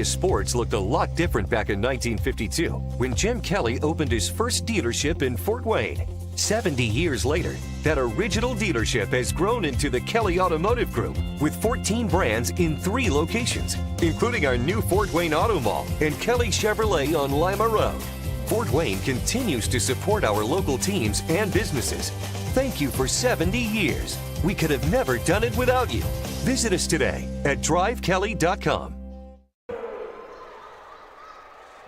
Sports looked a lot different back in 1952 when Jim Kelly opened his first dealership in Fort Wayne. 70 years later, that original dealership has grown into the Kelly Automotive Group with 14 brands in 3 locations, including our new Fort Wayne Auto Mall and Kelly Chevrolet on Lima Road. Fort Wayne continues to support our local teams and businesses. Thank you for 70 years. We could have never done it without you. Visit us today at drivekelly.com.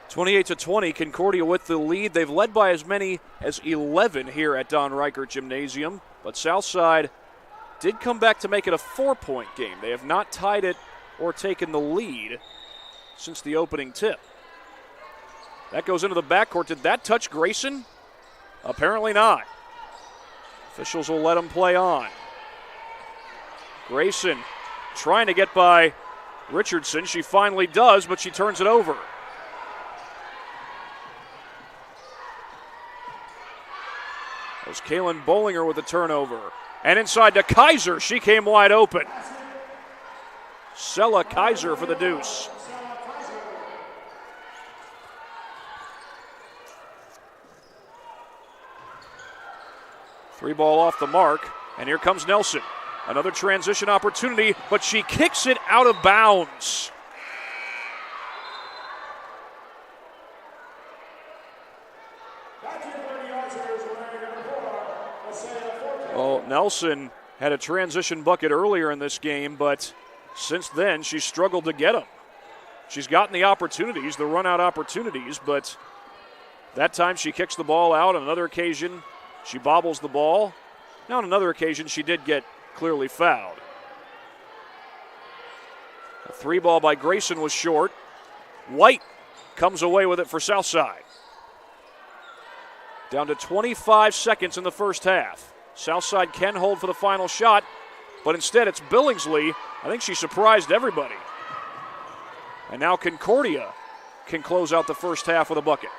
28-20, Concordia with the lead. They've led by as many as 11 here at Don Reichert Gymnasium, but Southside did come back to make it a 4-point game. They have not tied it or taken the lead since the opening tip. That goes into the backcourt. Did that touch Grayson? Apparently not. Officials will let him play on. Grayson trying to get by Richardson. She finally does, but she turns it over. That was Kaylin Bollinger with the turnover. And inside to Kaiser. She came wide open. Sella Kaiser for the deuce. Three ball off the mark. And here comes Nelson. Another transition opportunity, but she kicks it out of bounds. Well, Nelson had a transition bucket earlier in this game, but since then she's struggled to get them. She's gotten the opportunities, the run-out opportunities, but that time she kicks the ball out. On another occasion, she bobbles the ball. Now on another occasion, she did get clearly fouled. A three ball by Grayson was short. White comes away with it for Southside. Down to 25 seconds in the first half. Southside can hold for the final shot, but instead it's Billingsley. I think she surprised everybody. And now Concordia can close out the first half with a bucket.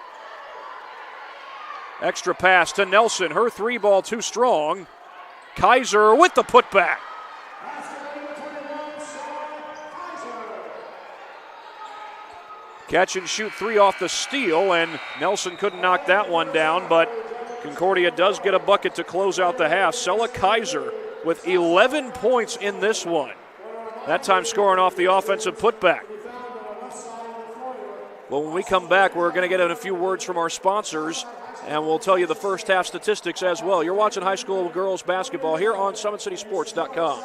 Extra pass to Nelson. Her three ball too strong. Kaiser with the putback. Catch and shoot three off the steal, and Nelson couldn't knock that one down, but Concordia does get a bucket to close out the half. Sella Kaiser with 11 points in this one. That time scoring off the offensive putback. Well, when we come back, we're going to get in a few words from our sponsors, and we'll tell you the first half statistics as well. You're watching high school girls basketball here on SummitCitySports.com.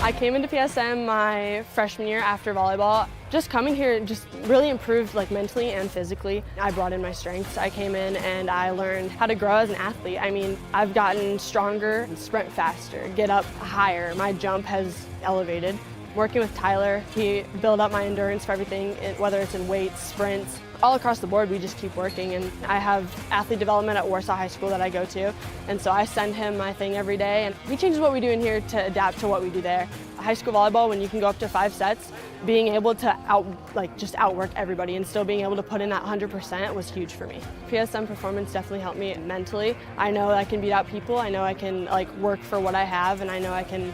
I came into PSM my freshman year after volleyball. Just coming here just really improved mentally and physically. I brought in my strengths. I came in and I learned how to grow as an athlete. I mean, I've gotten stronger, sprint faster, get up higher. My jump has elevated. Working with Tyler, he built up my endurance for everything, whether it's in weights, sprints. All across the board, we just keep working, and I have athlete development at Warsaw High School that I go to, and so I send him my thing every day, and he changes what we do in here to adapt to what we do there. High school volleyball, when you can go up to 5 sets, being able to outwork everybody and still being able to put in that 100% was huge for me. PSM performance definitely helped me mentally. I know I can beat out people. I know I can work for what I have, and I know I can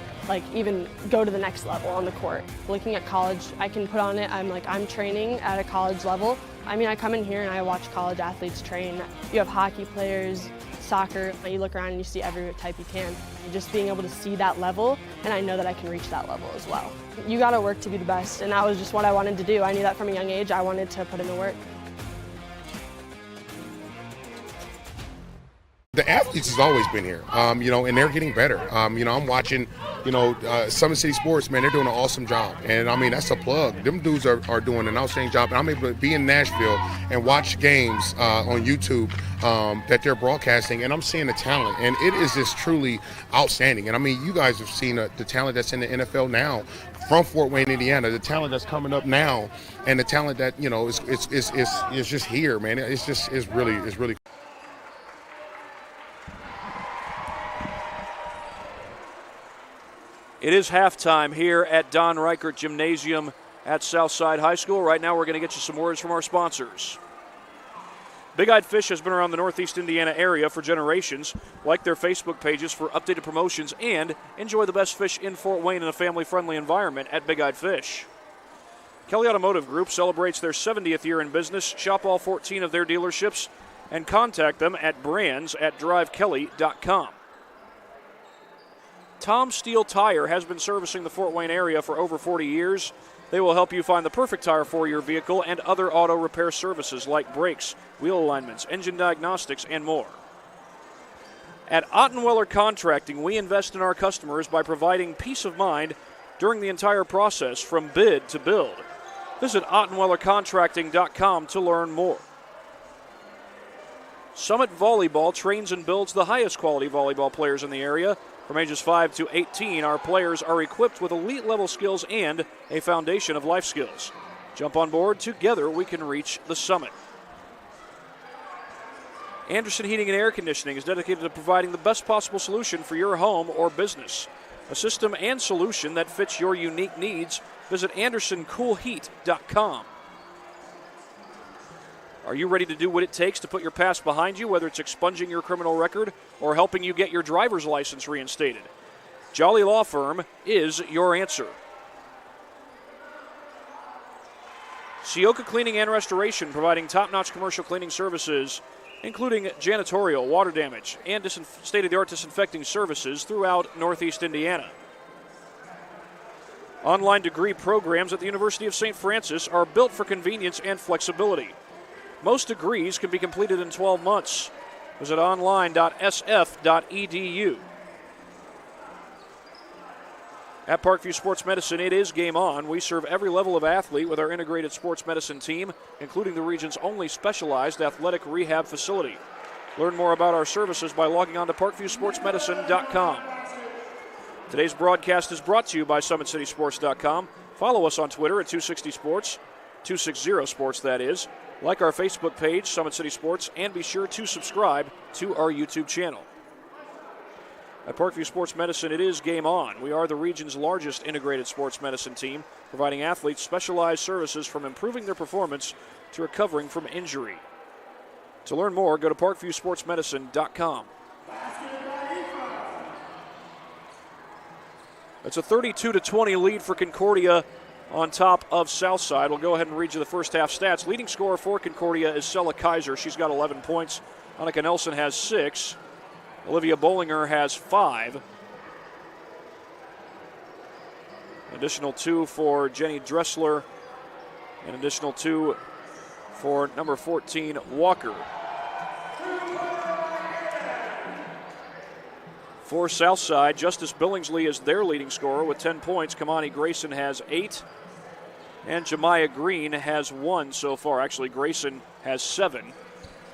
even go to the next level on the court. Looking at college, I can put on it. I'm training at a college level. I mean, I come in here and I watch college athletes train. You have hockey players, soccer. You look around and you see every type you can. Just being able to see that level, and I know that I can reach that level as well. You gotta work to be the best, and that was just what I wanted to do. I knew that from a young age. I wanted to put in the work. The athletes has always been here, and they're getting better. I'm watching, Summit City Sports, man, they're doing an awesome job. And, that's a plug. Them dudes are doing an outstanding job. And I'm able to be in Nashville and watch games on YouTube that they're broadcasting, and I'm seeing the talent. And it is just truly outstanding. And, you guys have seen the talent that's in the NFL now from Fort Wayne, Indiana, the talent that's coming up now, and the talent that, is just here, man. It's really It is halftime here at Don Reichert Gymnasium at Southside High School. Right now we're going to get you some words from our sponsors. Big Eyed Fish has been around the Northeast Indiana area for generations. Like their Facebook pages for updated promotions and enjoy the best fish in Fort Wayne in a family-friendly environment at Big Eyed Fish. Kelly Automotive Group celebrates their 70th year in business. Shop all 14 of their dealerships and contact them at brands@drivekelly.com. Tom Steel Tire has been servicing the Fort Wayne area for over 40 years. They will help you find the perfect tire for your vehicle and other auto repair services like brakes, wheel alignments, engine diagnostics, and more. At Ottenweller Contracting, we invest in our customers by providing peace of mind during the entire process from bid to build. Visit OttenwellerContracting.com to learn more. Summit Volleyball trains and builds the highest quality volleyball players in the area. From ages 5 to 18, our players are equipped with elite-level skills and a foundation of life skills. Jump on board. Together, we can reach the summit. Anderson Heating and Air Conditioning is dedicated to providing the best possible solution for your home or business. A system and solution that fits your unique needs. Visit AndersonCoolHeat.com. Are you ready to do what it takes to put your past behind you, whether it's expunging your criminal record or helping you get your driver's license reinstated? Jolly Law Firm is your answer. Sioka Cleaning and Restoration, providing top-notch commercial cleaning services, including janitorial, water damage, and state-of-the-art disinfecting services throughout Northeast Indiana. Online degree programs at the University of St. Francis are built for convenience and flexibility. Most degrees can be completed in 12 months. Visit online.sf.edu. At Parkview Sports Medicine, it is game on. We serve every level of athlete with our integrated sports medicine team, including the region's only specialized athletic rehab facility. Learn more about our services by logging on to parkviewsportsmedicine.com. Today's broadcast is brought to you by SummitCitySports.com. Follow us on Twitter at 260Sports, 260 Sports that is. Like our Facebook page, Summit City Sports, and be sure to subscribe to our YouTube channel. At Parkview Sports Medicine, it is game on. We are the region's largest integrated sports medicine team, providing athletes specialized services from improving their performance to recovering from injury. To learn more, go to parkviewsportsmedicine.com. It's a 32-20 lead for Concordia on top of Southside. We'll go ahead and read you the first half stats. Leading scorer for Concordia is Sella Kaiser. She's got 11 points. Annika Nelson has 6. Olivia Bollinger has 5. Additional 2 for Jenny Dressler. An additional 2 for number 14, Walker. For Southside, Justice Billingsley is their leading scorer with 10 points. Kamani Grayson has 8. And Jemiah Green has 1 so far. Actually, Grayson has 7.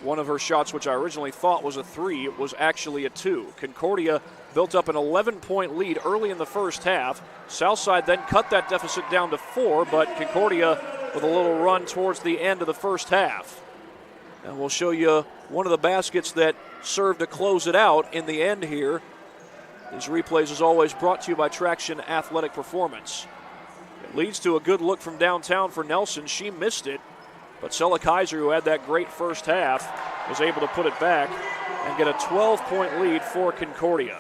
One of her shots, which I originally thought was a 3, was actually a 2. Concordia built up an 11-point lead early in the first half. Southside then cut that deficit down to 4, but Concordia with a little run towards the end of the first half. And we'll show you one of the baskets that served to close it out in the end here. These replays, as always, brought to you by Traction Athletic Performance. It leads to a good look from downtown for Nelson. She missed it, but Sella Kaiser, who had that great first half, was able to put it back and get a 12-point lead for Concordia.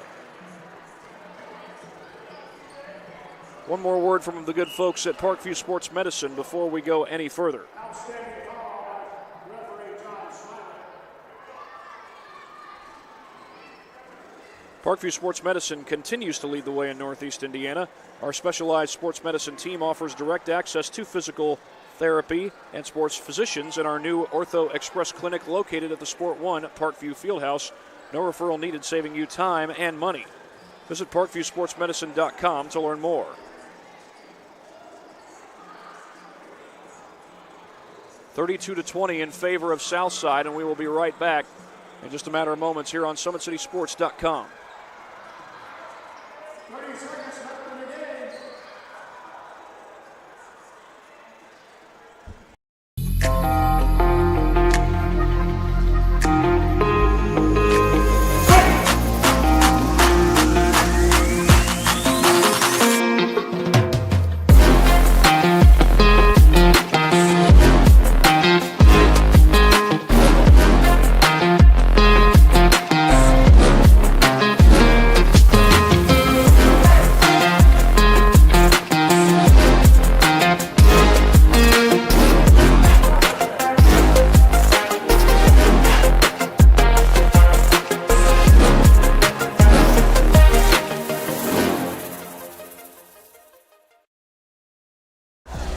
One more word from the good folks at Parkview Sports Medicine before we go any further. Parkview Sports Medicine continues to lead the way in Northeast Indiana. Our specialized sports medicine team offers direct access to physical therapy and sports physicians in our new Ortho Express clinic located at the Sport One Parkview Fieldhouse. No referral needed, saving you time and money. Visit parkviewsportsmedicine.com to learn more. (32-20) in favor of Southside, and we will be right back in just a matter of moments here on SummitCitySports.com. 30 seconds left in the game.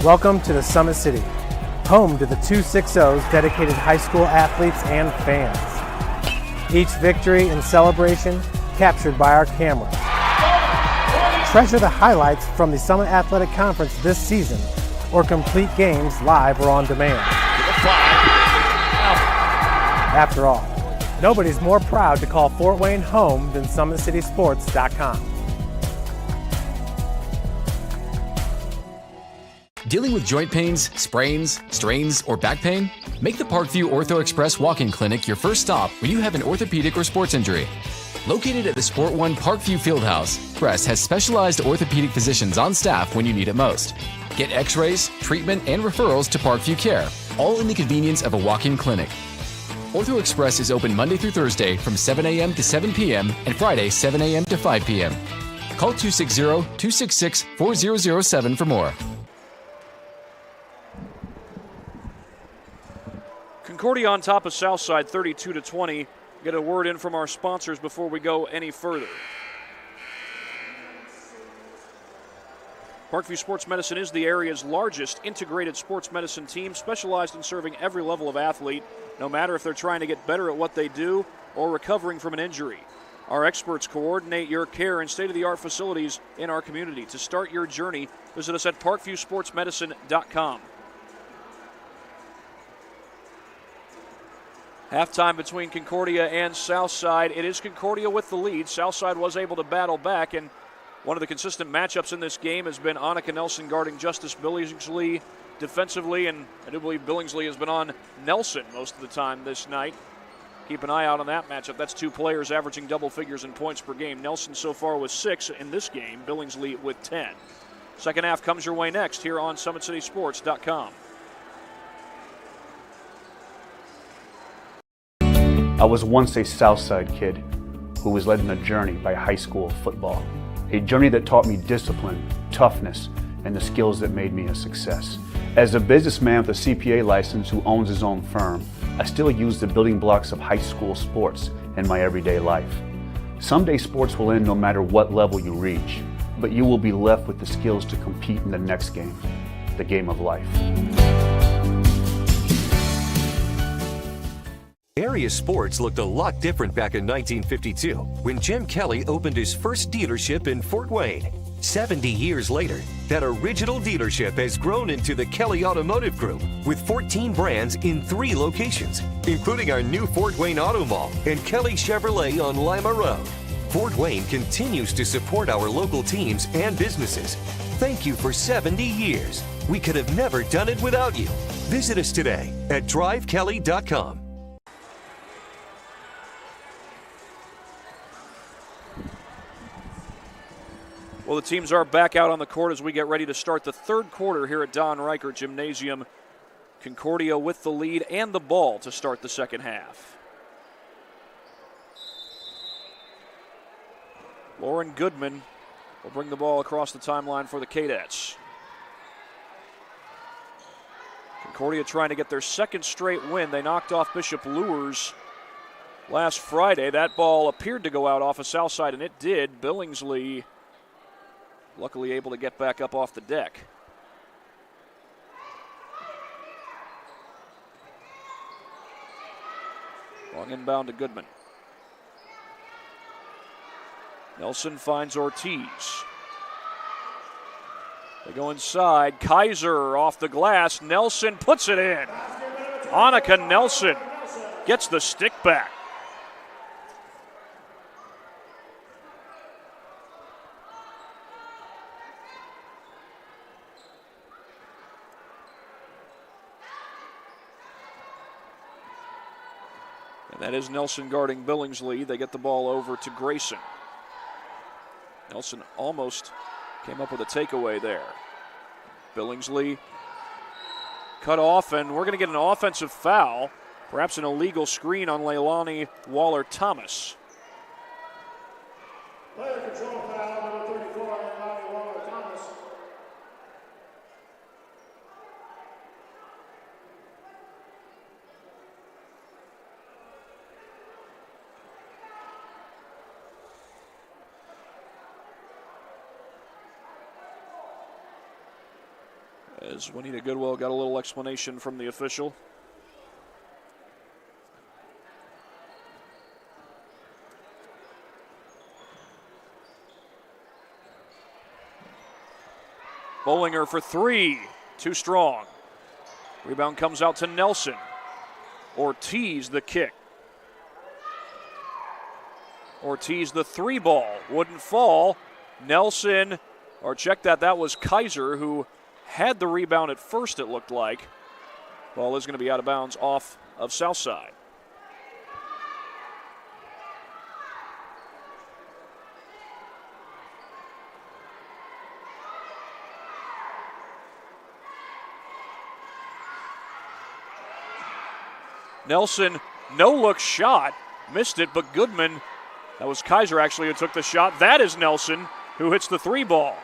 Welcome to the Summit City, home to the 260s dedicated high school athletes and fans. Each victory and celebration captured by our cameras. Treasure the highlights from the Summit Athletic Conference this season, or complete games live or on demand. After all, nobody's more proud to call Fort Wayne home than SummitCitySports.com. Dealing with joint pains, sprains, strains, or back pain? Make the Parkview Ortho Express walk-in clinic your first stop when you have an orthopedic or sports injury. Located at the Sport One Parkview Fieldhouse, Express has specialized orthopedic physicians on staff when you need it most. Get x-rays, treatment, and referrals to Parkview Care, all in the convenience of a walk-in clinic. Ortho Express is open Monday through Thursday from 7 a.m. to 7 p.m. and Friday 7 a.m. to 5 p.m. Call 260-266-4007 for more. Concordia on top of Southside 32-20. Get a word in from our sponsors before we go any further. Parkview Sports Medicine is the area's largest integrated sports medicine team, specialized in serving every level of athlete, no matter if they're trying to get better at what they do or recovering from an injury. Our experts coordinate your care in state-of-the-art facilities in our community. To start your journey, visit us at parkviewsportsmedicine.com. Halftime between Concordia and Southside. It is Concordia with the lead. Southside was able to battle back, and one of the consistent matchups in this game has been Annika Nelson guarding Justice Billingsley defensively, and I do believe Billingsley has been on Nelson most of the time this night. Keep an eye out on that matchup. That's two players averaging double figures in points per game. Nelson so far with 6 in this game, Billingsley with 10. Second half comes your way next here on SummitCitySports.com. I was once a Southside kid who was led on a journey by high school football. a journey that taught me discipline, toughness, and the skills that made me a success. As a businessman with a CPA license who owns his own firm, I still use the building blocks of high school sports in my everyday life. Someday sports will end no matter what level you reach, but you will be left with the skills to compete in the next game, the game of life. Area sports looked a lot different back in 1952 when Jim Kelly opened his first dealership in Fort Wayne. 70 years later, that original dealership has grown into the Kelly Automotive Group with 14 brands in 3 locations, including our new Fort Wayne Auto Mall and Kelly Chevrolet on Lima Road. Fort Wayne continues to support our local teams and businesses. Thank you for 70 years. We could have never done it without you. Visit us today at drivekelly.com. Well, the teams are back out on the court as we get ready to start the third quarter here at Don Reichert Gymnasium. Concordia with the lead and the ball to start the second half. Lauren Goodman will bring the ball across the timeline for the Cadets. Concordia trying to get their second straight win. They knocked off Bishop Luers last Friday. That ball appeared to go out off of Southside, and it did. Billingsley luckily able to get back up off the deck. Long inbound to Goodman. Nelson finds Ortiz. They go inside. Kaiser off the glass. Nelson puts it in. Annika Nelson gets the stick back. And that is Nelson guarding Billingsley. They get the ball over to Grayson. Nelson almost came up with a takeaway there. Billingsley cut off, and we're going to get an offensive foul, perhaps an illegal screen on Leilani Waller-Thomas. Player control foul, number 34, Leilani Waller-Thomas. As Juanita Goodwell got a little explanation from the official. Bollinger for 3, too strong. Rebound comes out to Nelson. Ortiz the kick. Ortiz the 3 ball, wouldn't fall. Nelson, or check that was Kaiser who had the rebound at first, it looked like. Ball is going to be out of bounds off of Southside. Nelson, no-look shot, missed it, but Goodman, that was Kaiser actually who took the shot. That is Nelson who hits the 3 ball.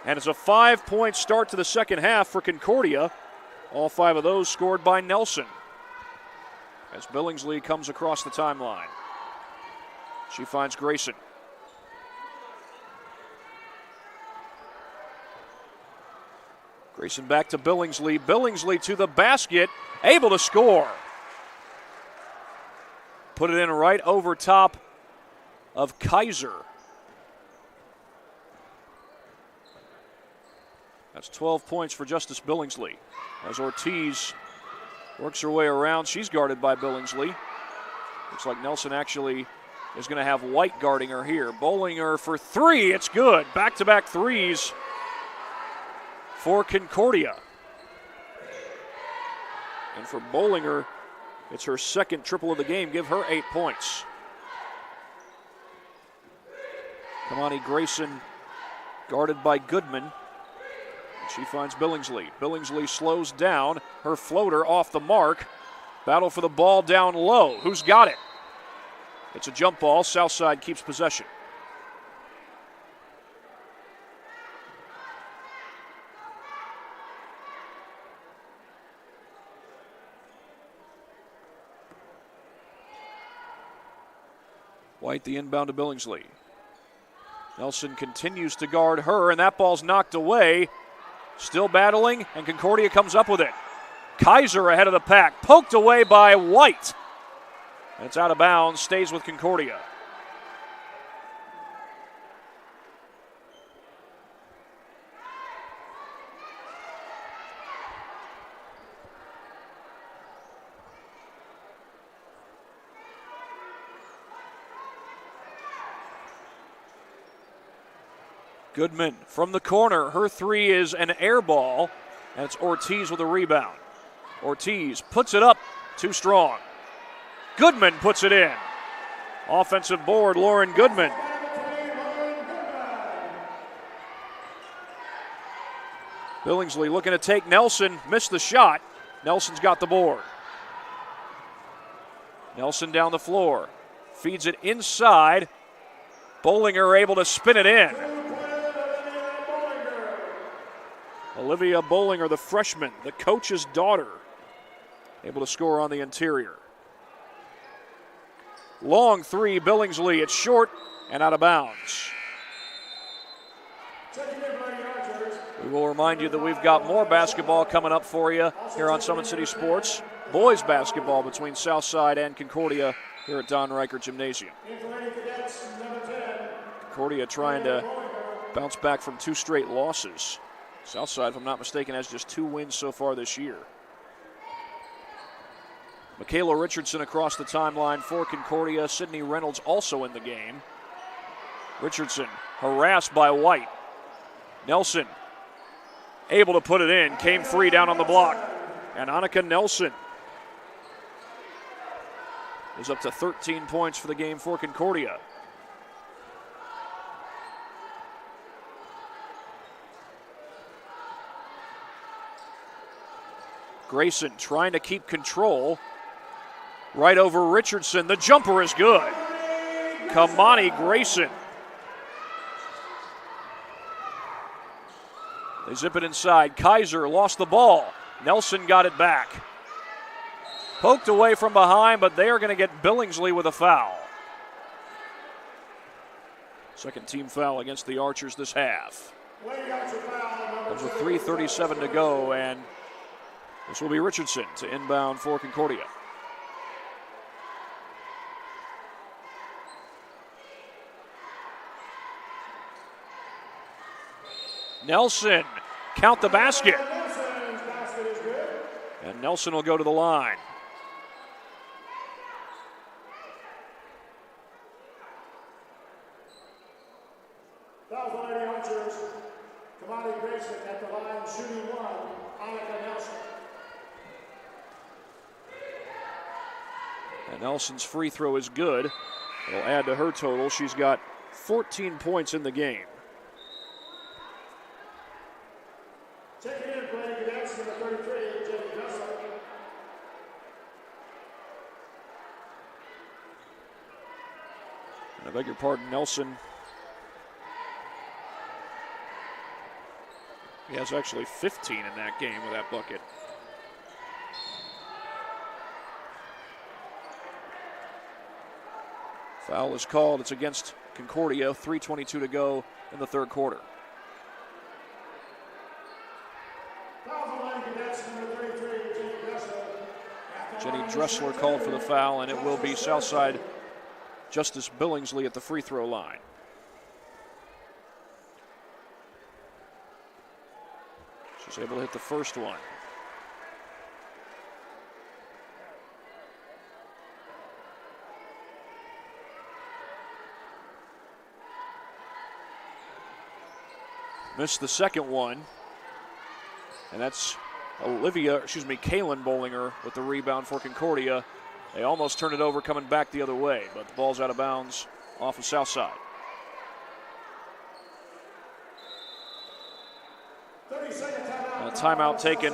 And it's a 5-point start to the second half for Concordia. All 5 of those scored by Nelson. As Billingsley comes across the timeline. She finds Grayson. Grayson back to Billingsley. Billingsley to the basket, able to score. Put it in right over top of Kaiser. That's 12 points for Justice Billingsley. As Ortiz works her way around, she's guarded by Billingsley. Looks like Nelson actually is going to have White guarding her here. Bollinger for 3, it's good. Back-to-back threes for Concordia. And for Bollinger, it's her second triple of the game. Give her 8 points. Kamani Grayson guarded by Goodman. She finds Billingsley. Billingsley slows down. Her floater off the mark. Battle for the ball down low. Who's got it? It's a jump ball. Southside keeps possession. White the inbound to Billingsley. Nelson continues to guard her, and that ball's knocked away. Still battling, and Concordia comes up with it. Kaiser ahead of the pack, poked away by White. It's out of bounds, stays with Concordia. Goodman from the corner. Her three is an air ball, and it's Ortiz with a rebound. Ortiz puts it up, too strong. Goodman puts it in. Offensive board, Lauren Goodman. Billingsley looking to take Nelson, missed the shot. Nelson's got the board. Nelson down the floor, feeds it inside. Bollinger able to spin it in. Olivia Bollinger, the freshman, the coach's daughter, able to score on the interior. Long three, Billingsley. It's short and out of bounds. We will remind you that we've got more basketball coming up for you here on Summit City Sports. Boys basketball between Southside and Concordia here at Don Reichert Gymnasium. Concordia trying to bounce back from 2 straight losses. Southside, if I'm not mistaken, has just 2 wins so far this year. Michaela Richardson across the timeline for Concordia. Sydney Reynolds also in the game. Richardson harassed by White. Nelson able to put it in. Came free down on the block. And Annika Nelson is up to 13 points for the game for Concordia. Grayson trying to keep control. Right over Richardson. The jumper is good. Kamani Grayson. They zip it inside. Kaiser lost the ball. Nelson got it back. Poked away from behind, but they are going to get Billingsley with a foul. Second team foul against the Archers this half. There's a 3:37 to go, and this will be Richardson to inbound for Concordia. Nelson, count the basket. And Nelson will go to the line. Foul on the Archers. Kamani Grayson at the line, shooting 1. Annika Nelson. And Nelson's free throw is good. It'll add to her total. She's got 14 points in the game. Checking in, playing cadets, number 33, Jenny Dressler. I beg your pardon, Nelson. He has actually 15 in that game with that bucket. Foul is called. It's against Concordia. 3:22 to go in the third quarter. Jenny Dressler called for the foul, and it will be Southside Justice Billingsley at the free throw line. She's able to hit the first one. Missed the second one. And that's Kaylin Bollinger with the rebound for Concordia. They almost turned it over coming back the other way, but the ball's out of bounds off of Southside. And a timeout taken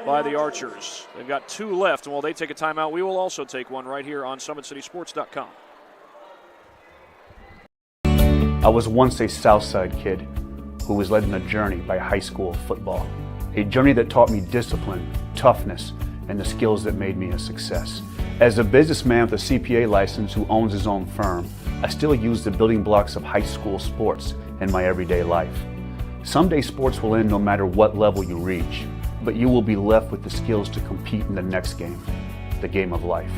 by the Archers. They've got 2 left, and while they take a timeout, we will also take one right here on SummitCitySports.com. I was once a Southside kid who was led on a journey by high school football. A journey that taught me discipline, toughness, and the skills that made me a success. As a businessman with a CPA license who owns his own firm, I still use the building blocks of high school sports in my everyday life. Someday sports will end no matter what level you reach, but you will be left with the skills to compete in the next game, the game of life.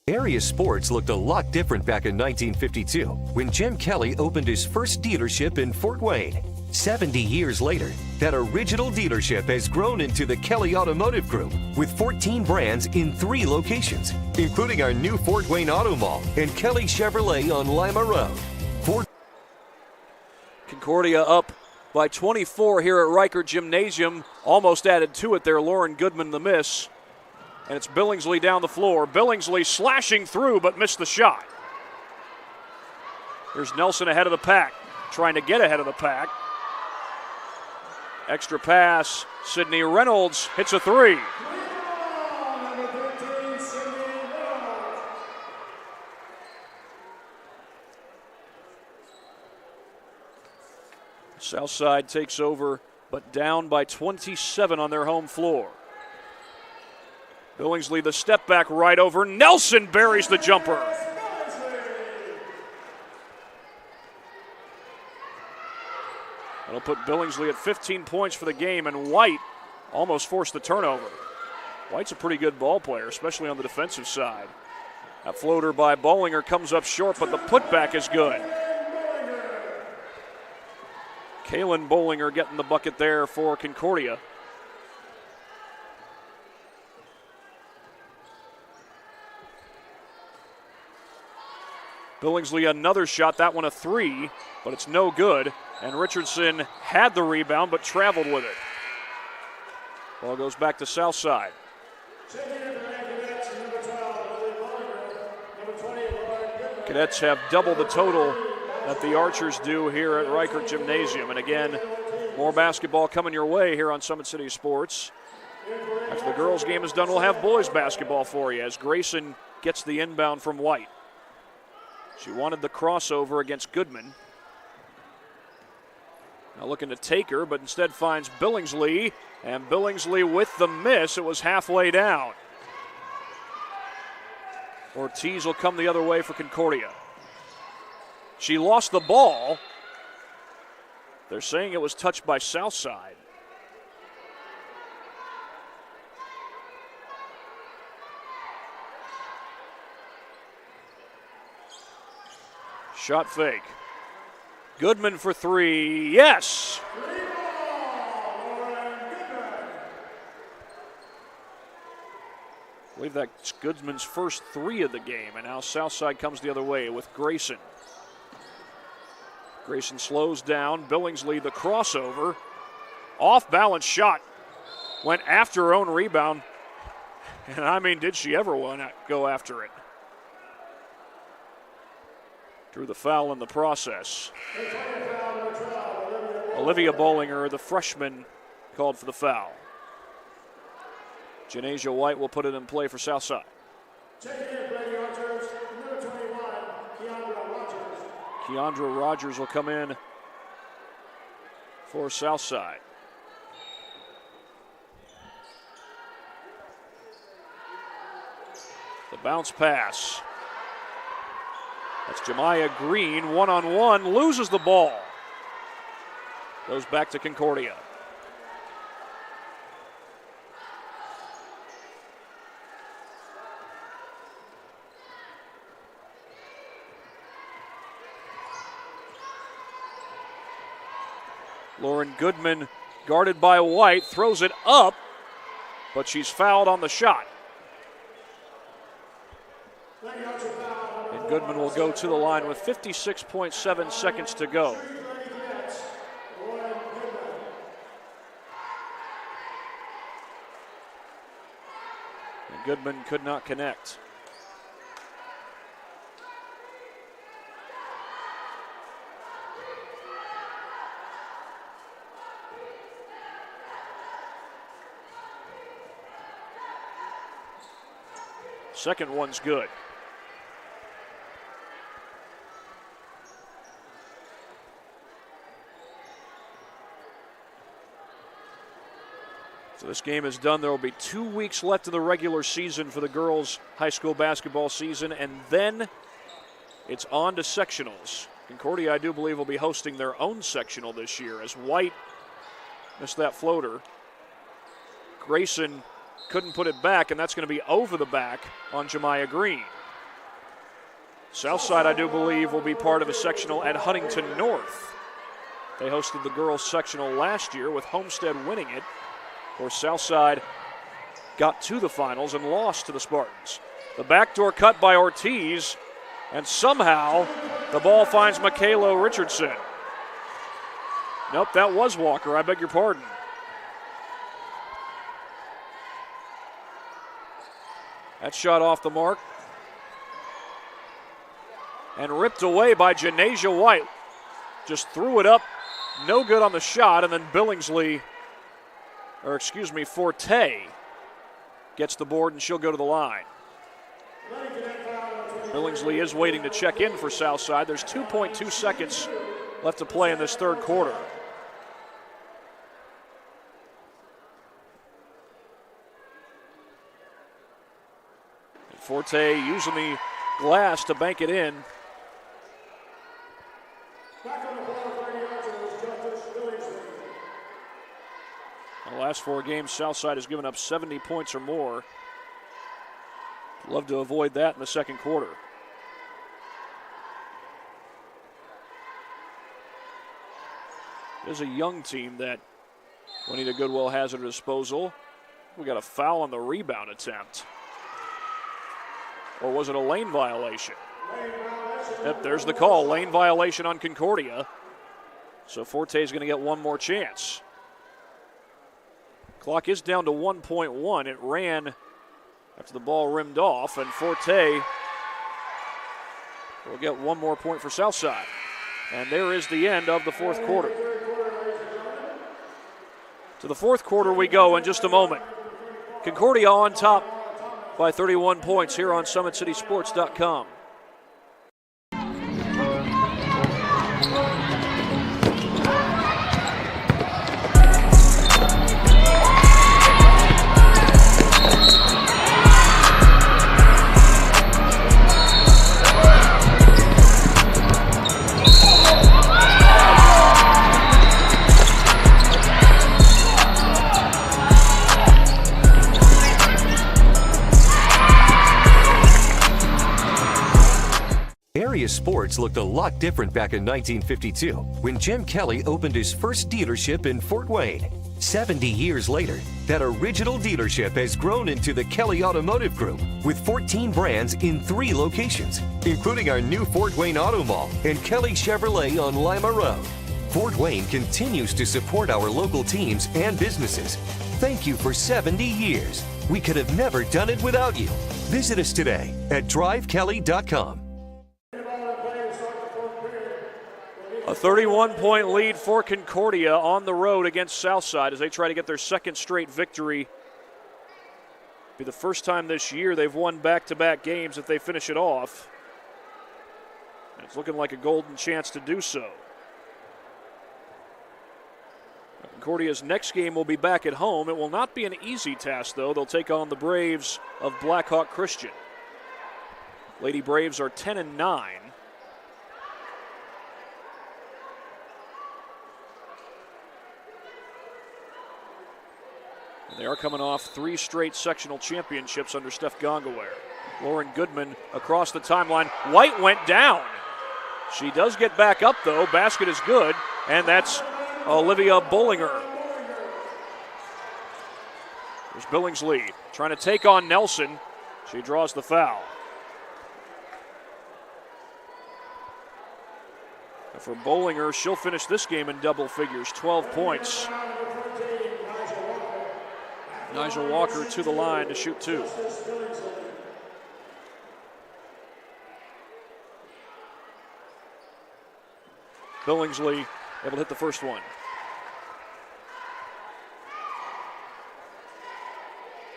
Area sports looked a lot different back in 1952 when Jim Kelly opened his first dealership in Fort Wayne. 70 years later, that original dealership has grown into the Kelly Automotive Group with 14 brands in 3 locations, including our new Fort Wayne Auto Mall and Kelly Chevrolet on Lima Road. Concordia up by 24 here at Riker Gymnasium. Almost added to it there. Lauren Goodman the miss. And it's Billingsley down the floor. Billingsley slashing through but missed the shot. Here's Nelson ahead of the pack, trying to get ahead of the pack. Extra pass. Sydney Reynolds hits a 3. Southside takes over, but down by 27 on their home floor. Billingsley the step back right over. Nelson buries the jumper. That'll put Billingsley at 15 points for the game, and White almost forced the turnover. White's a pretty good ball player, especially on the defensive side. That floater by Bollinger comes up short, but the putback is good. Kaylin Bollinger getting the bucket there for Concordia. Billingsley another shot, that one a 3, but it's no good. And Richardson had the rebound but traveled with it. Ball goes back to Southside. Cadets have double the total that the Archers do here at Riker Gymnasium. And again, more basketball coming your way here on Summit City Sports. After the girls' game is done, we'll have boys' basketball for you as Grayson gets the inbound from White. She wanted the crossover against Goodman. Now looking to take her, but instead finds Billingsley. And Billingsley with the miss. It was halfway down. Ortiz will come the other way for Concordia. She lost the ball. They're saying it was touched by Southside. Shot fake. Goodman for 3. Yes! I believe that's Goodman's first 3 of the game, and now Southside comes the other way with Grayson. Grayson slows down. Billingsley the crossover. Off-balance shot. Went after her own rebound. And I mean, did she ever want to go after it? Drew the foul in the process. Olivia Bollinger, the freshman, called for the foul. Janasia White will put it in play for Southside. Keandra Rogers will come in for Southside. The bounce pass. That's Jemiah Green, one-on-one, loses the ball. Goes back to Concordia. Lauren Goodman, guarded by White, throws it up, but she's fouled on the shot. And Goodman will go to the line with 56.7 seconds to go. And Goodman could not connect. Second one's good. It's So this game is done. There will be 2 weeks left in the regular season for the girls' high school basketball season, and then it's on to sectionals. Concordia, I do believe, will be hosting their own sectional this year as White missed that floater. Grayson couldn't put it back, and that's going to be over the back on Jemiah Green. Southside, I do believe, will be part of a sectional at Huntington North. They hosted the girls' sectional last year with Homestead winning it. Of course, Southside got to the finals and lost to the Spartans. The backdoor cut by Ortiz, and somehow the ball finds Michaela Richardson. Nope, that was Walker. I beg your pardon. That shot off the mark. And ripped away by Janasia White. Just threw it up, no good on the shot, and then Forte gets the board and she'll go to the line. Billingsley is waiting to check in for Southside. There's 2.2 seconds left to play in this third quarter. And Forte using the glass to bank it in. The last 4 games, Southside has given up 70 points or more. Love to avoid that in the second quarter. There's a young team that Juanita Goodwill has at her disposal. We got a foul on the rebound attempt. Or was it a lane violation? Yep, there's the call. Lane violation on Concordia. So Forte is going to get one more chance. Clock is down to 1.1. It ran after the ball rimmed off, and Forte will get one more point for Southside. And there is the end of the fourth quarter. To the fourth quarter we go in just a moment. Concordia on top by 31 points here on SummitCitySports.com. Sports looked a lot different back in 1952 when Jim Kelly opened his first dealership in Fort Wayne. 70 years later, that original dealership has grown into the Kelly Automotive Group with 14 brands in 3 locations, including our new Fort Wayne Auto Mall and Kelly Chevrolet on Lima Road. Fort Wayne continues to support our local teams and businesses. Thank you for 70 years. We could have never done it without you. Visit us today at drivekelly.com. A 31-point lead for Concordia on the road against Southside as they try to get their second straight victory. It'll be the first time this year they've won back-to-back games if they finish it off. And it's looking like a golden chance to do so. Concordia's next game will be back at home. It will not be an easy task, though. They'll take on the Braves of Blackhawk Christian. Lady Braves are 10-9. They are coming off 3 straight sectional championships under Steph Gongaware. Lauren Goodman across the timeline. White went down. She does get back up, though. Basket is good, and that's Olivia Bollinger. There's Billingsley trying to take on Nelson. She draws the foul. And for Bollinger, she'll finish this game in double figures, 12 points. Nigel Walker to the line to shoot 2. Billingsley able to hit the first one.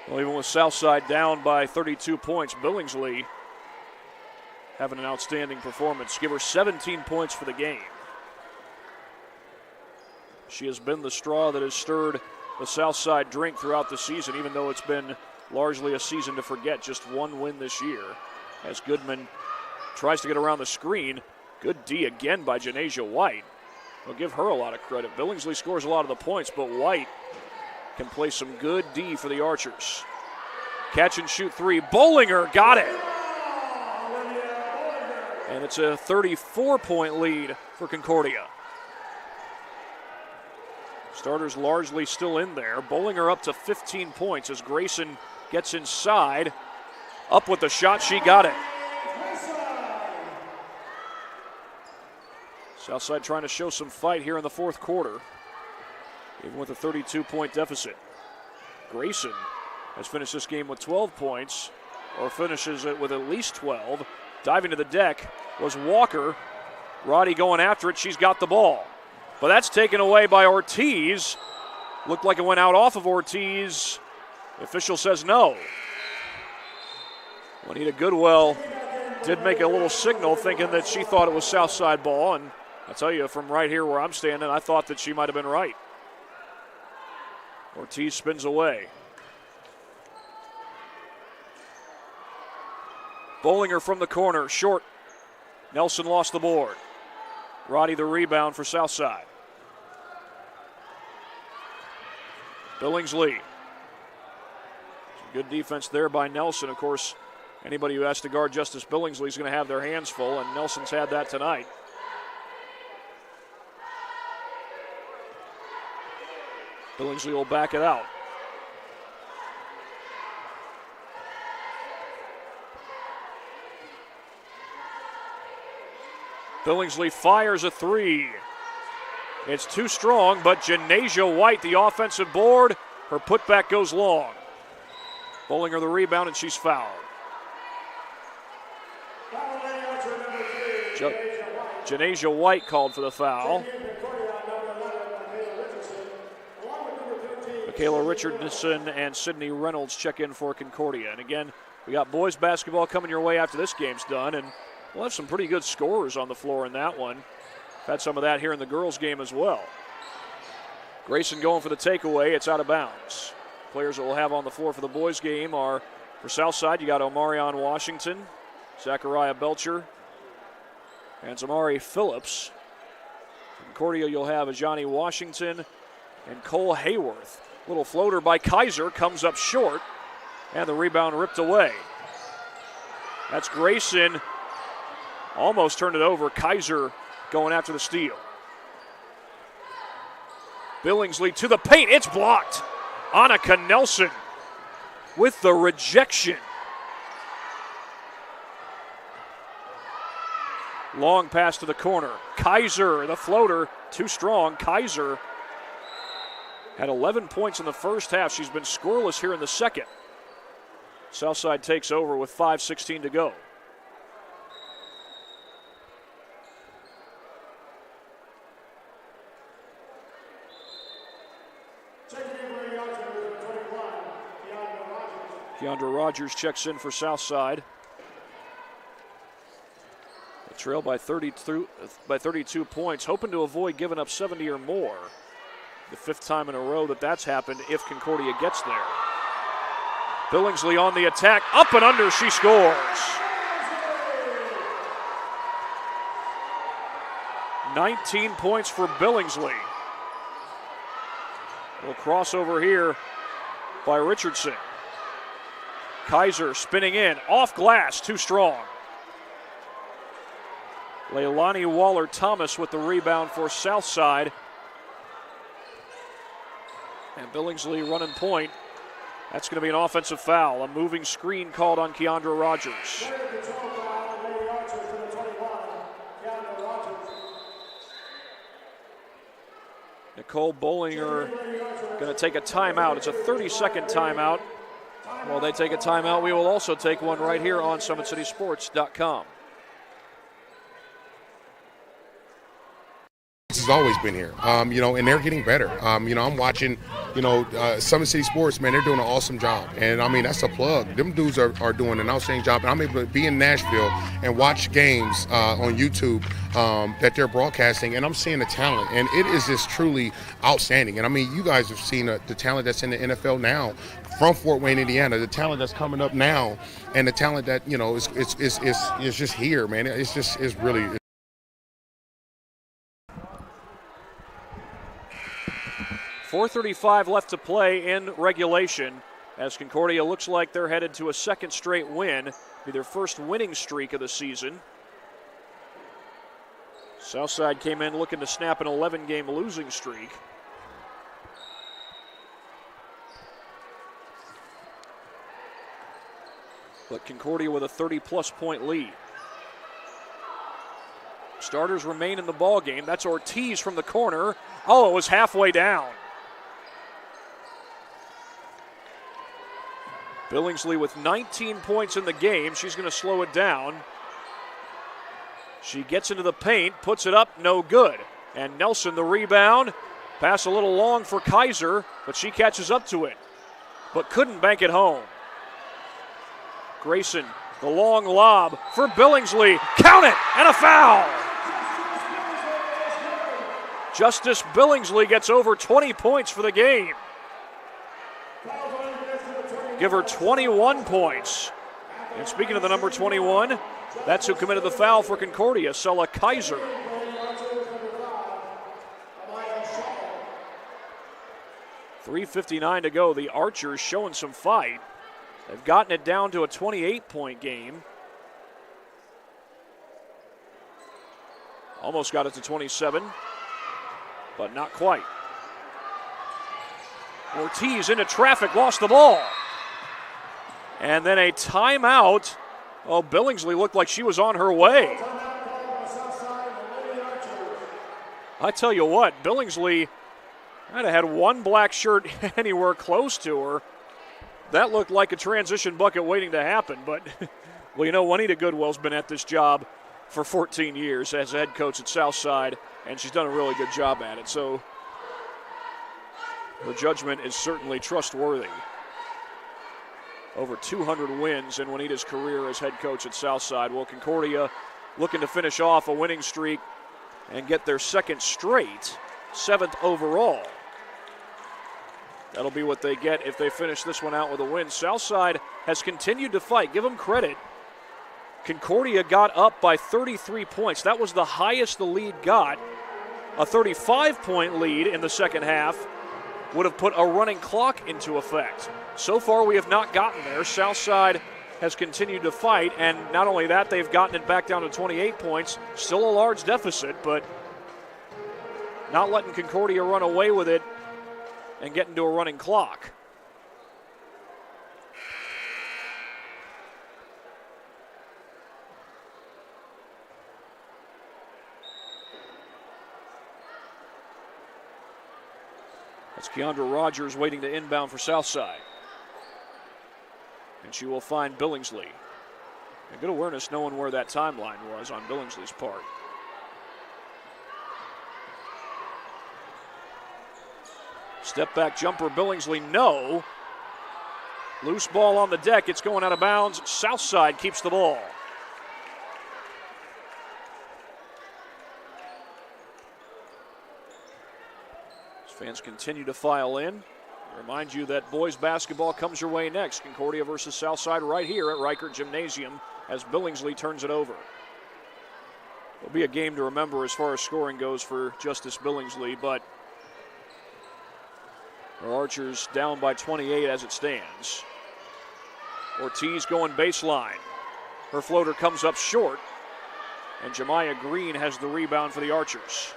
Well, even with Southside down by 32 points, Billingsley having an outstanding performance. Give her 17 points for the game. She has been the straw that has stirred the Southside drink throughout the season, even though it's been largely a season to forget. Just one win this year as Goodman tries to get around the screen. Good D again by Janasia White. I'll give her a lot of credit. Billingsley scores a lot of the points, but White can play some good D for the Archers. Catch and shoot three. Bollinger got it. And it's a 34-point lead for Concordia. Starters largely still in there. Bollinger up to 15 points as Grayson gets inside. Up with the shot, she got it. Southside trying to show some fight here in the fourth quarter, even with a 32-point deficit. Grayson has finished this game with 12 points, or finishes it with at least 12. Diving to the deck was Walker. Roddy going after it. She's got the ball. But that's taken away by Ortiz. Looked like it went out off of Ortiz. The official says no. Juanita Goodwell did make a little signal thinking that she thought it was Southside ball, and I tell you, from right here where I'm standing, I thought that she might have been right. Ortiz spins away. Bollinger from the corner, short. Nelson lost the board. Roddy the rebound for Southside. Billingsley. Some good defense there by Nelson. Of course, anybody who has to guard Justice Billingsley is going to have their hands full, and Nelson's had that tonight. Billingsley will back it out. Billingsley fires a three. It's too strong, but Janasia White, the offensive board, her putback goes long. Bollinger the rebound, and she's fouled. Janasia White called for the foul. Michaela Richardson and Sydney Reynolds check in for Concordia. And again, we got boys basketball coming your way after this game's done, and we'll have some pretty good scorers on the floor in that one. Had some of that here in the girls' game as well. Grayson going for the takeaway. It's out of bounds. Players that we'll have on the floor for the boys' game are, for Southside, you got Omarion Washington, Zachariah Belcher, and Zamari Phillips. For Concordia, you'll have Ajani Washington and Cole Hayworth. Little floater by Kaiser comes up short, and the rebound ripped away. That's Grayson. Almost turned it over. Kaiser going after the steal. Billingsley to the paint. It's blocked. Annika Nelson with the rejection. Long pass to the corner. Kaiser, the floater, too strong. Kaiser had 11 points in the first half. She's been scoreless here in the second. Southside takes over with 5:16 to go. Keandra Rogers checks in for Southside. They trail by 32 points, hoping to avoid giving up 70 or more. The fifth time in a row that that's happened if Concordia gets there. Billingsley on the attack, up and under, she scores. 19 points for Billingsley. A little crossover here by Richardson. Kaiser spinning in, off glass, too strong. Leilani Waller-Thomas with the rebound for Southside. And Billingsley running point. That's going to be an offensive foul. A moving screen called on Keandra Rogers. Nicole Bollinger going to take a timeout. It's a 30-second timeout. While they take a timeout, we will also take one right here on SummitCitySports.com. This is has always been here, you know, and they're getting better. You know, I'm watching, you know, Summit City Sports, man, they're doing an awesome job. And, I mean, that's a plug. Them dudes are doing an outstanding job. And I'm able to be in Nashville and watch games on YouTube that they're broadcasting, and I'm seeing the talent. And it is just truly outstanding. And, I mean, you guys have seen the talent that's in the NFL now from Fort Wayne, Indiana, the talent that's coming up now, and the talent that, you know, is just here, man. It's really – 4:35 left to play in regulation as Concordia looks like they're headed to a second straight win, be their first winning streak of the season. Southside came in looking to snap an 11-game losing streak. But Concordia with a 30-plus point lead. Starters remain in the ball game. That's Ortiz from the corner. Oh, it was halfway down. Billingsley with 19 points in the game. She's going to slow it down. She gets into the paint, puts it up, no good. And Nelson the rebound. Pass a little long for Kaiser, but she catches up to it, but couldn't bank it home. Grayson, the long lob for Billingsley. Count it, and a foul. Justice Billingsley gets over 20 points for the game. Give her 21 points. And speaking of the number 21, that's who committed the foul for Concordia, Sella Kaiser. .359 to go. The Archers showing some fight. They've gotten it down to a 28-point game. Almost got it to 27, but not quite. Ortiz into traffic, lost the ball. And then a timeout. Oh, Billingsley looked like she was on her way. I tell you what, Billingsley might have had one black shirt anywhere close to her. That looked like a transition bucket waiting to happen. But, well, you know, Juanita Goodwill's been at this job for 14 years as a head coach at Southside, and she's done a really good job at it. So her judgment is certainly trustworthy. Over 200 wins in Juanita's career as head coach at Southside. Well, Concordia looking to finish off a winning streak and get their second straight, 7th overall. That'll be what they get if they finish this one out with a win. Southside has continued to fight. Give them credit. Concordia got up by 33 points. That was the highest the lead got. A 35-point lead in the second half would have put a running clock into effect. So far, we have not gotten there. Southside has continued to fight, and not only that, they've gotten it back down to 28 points. Still a large deficit, but not letting Concordia run away with it and get into a running clock. That's Keandra Rogers waiting to inbound for Southside. And she will find Billingsley. A good awareness knowing where that timeline was on Billingsley's part. Step back jumper, Billingsley, no. Loose ball on the deck, it's going out of bounds. Southside keeps the ball. As fans continue to file in, remind you that boys basketball comes your way next. Concordia versus Southside right here at Reichert Gymnasium as Billingsley turns it over. It'll be a game to remember as far as scoring goes for Justice Billingsley, but our Archers down by 28 as it stands. Ortiz going baseline. Her floater comes up short, and Jemiah Green has the rebound for the Archers.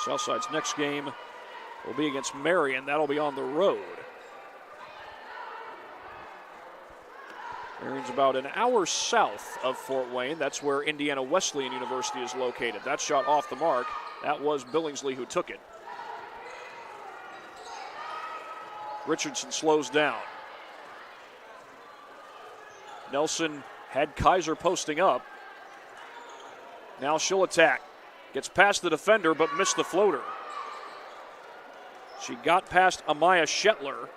Southside's next game will be against Marion. That'll be on the road. Marion's about an hour south of Fort Wayne. That's where Indiana Wesleyan University is located. That shot off the mark. That was Billingsley who took it. Richardson slows down. Nelson had Kaiser posting up. Now she'll attack. Gets past the defender but missed the floater. She got past Amaya Shetler,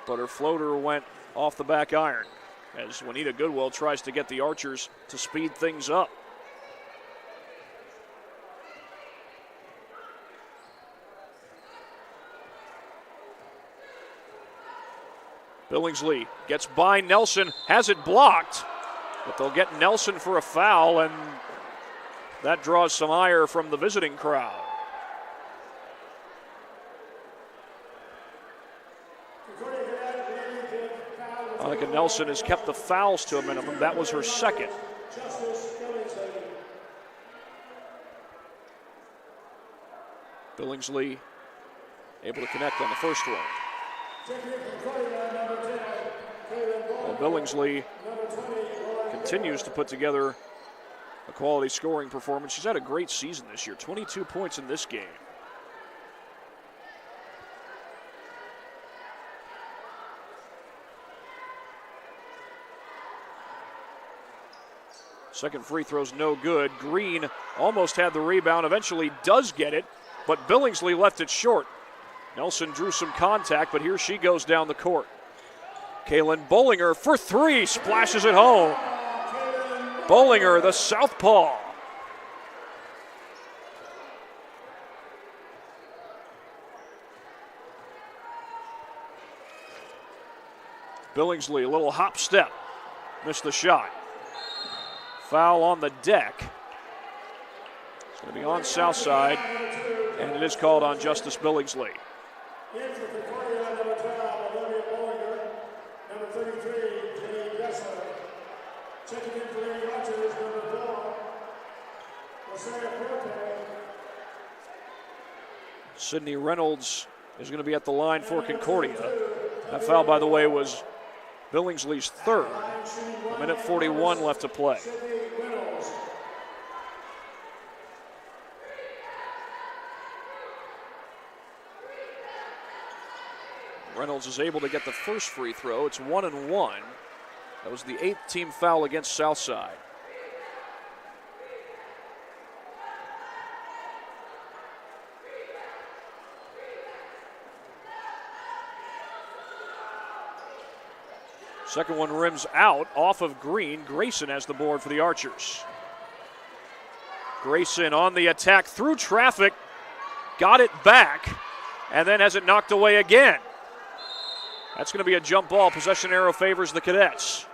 but her floater went off the back iron as Juanita Goodwill tries to get the Archers to speed things up. Billingsley gets by Nelson, has it blocked, but they'll get Nelson for a foul, and that draws some ire from the visiting crowd. Monica Nelson has kept the fouls to a minimum. That was her second. Billingsley able to connect on the first one. Well, Billingsley continues to put together a quality scoring performance. She's had a great season this year, 22 points in this game. Second free throw's no good. Green almost had the rebound, eventually does get it, but Billingsley left it short. Nelson drew some contact, but here she goes down the court. Kaylin Bollinger for three, splashes it home. Bollinger, the southpaw. Billingsley, a little hop step, missed the shot. Foul on the deck. It's going to be on Southside, and it is called on Justice Billingsley. Sydney Reynolds is going to be at the line for Concordia. That foul, by the way, was Billingsley's third. A minute 41 left to play. Reynolds is able to get the first free throw. It's 1-1. That was the 8th team foul against Southside. Second one rims out off of Green. Grayson has the board for the Archers. Grayson on the attack through traffic, got it back, and then has it knocked away again. That's going to be a jump ball. Possession arrow favors the Cadets.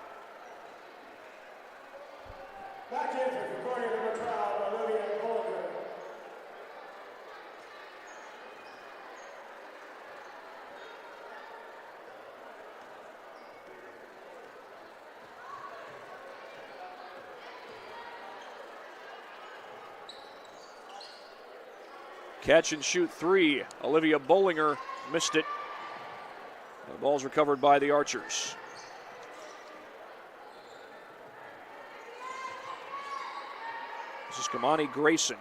Catch and shoot three. Olivia Bollinger missed it. The ball's recovered by the Archers. This is Kamani Grayson.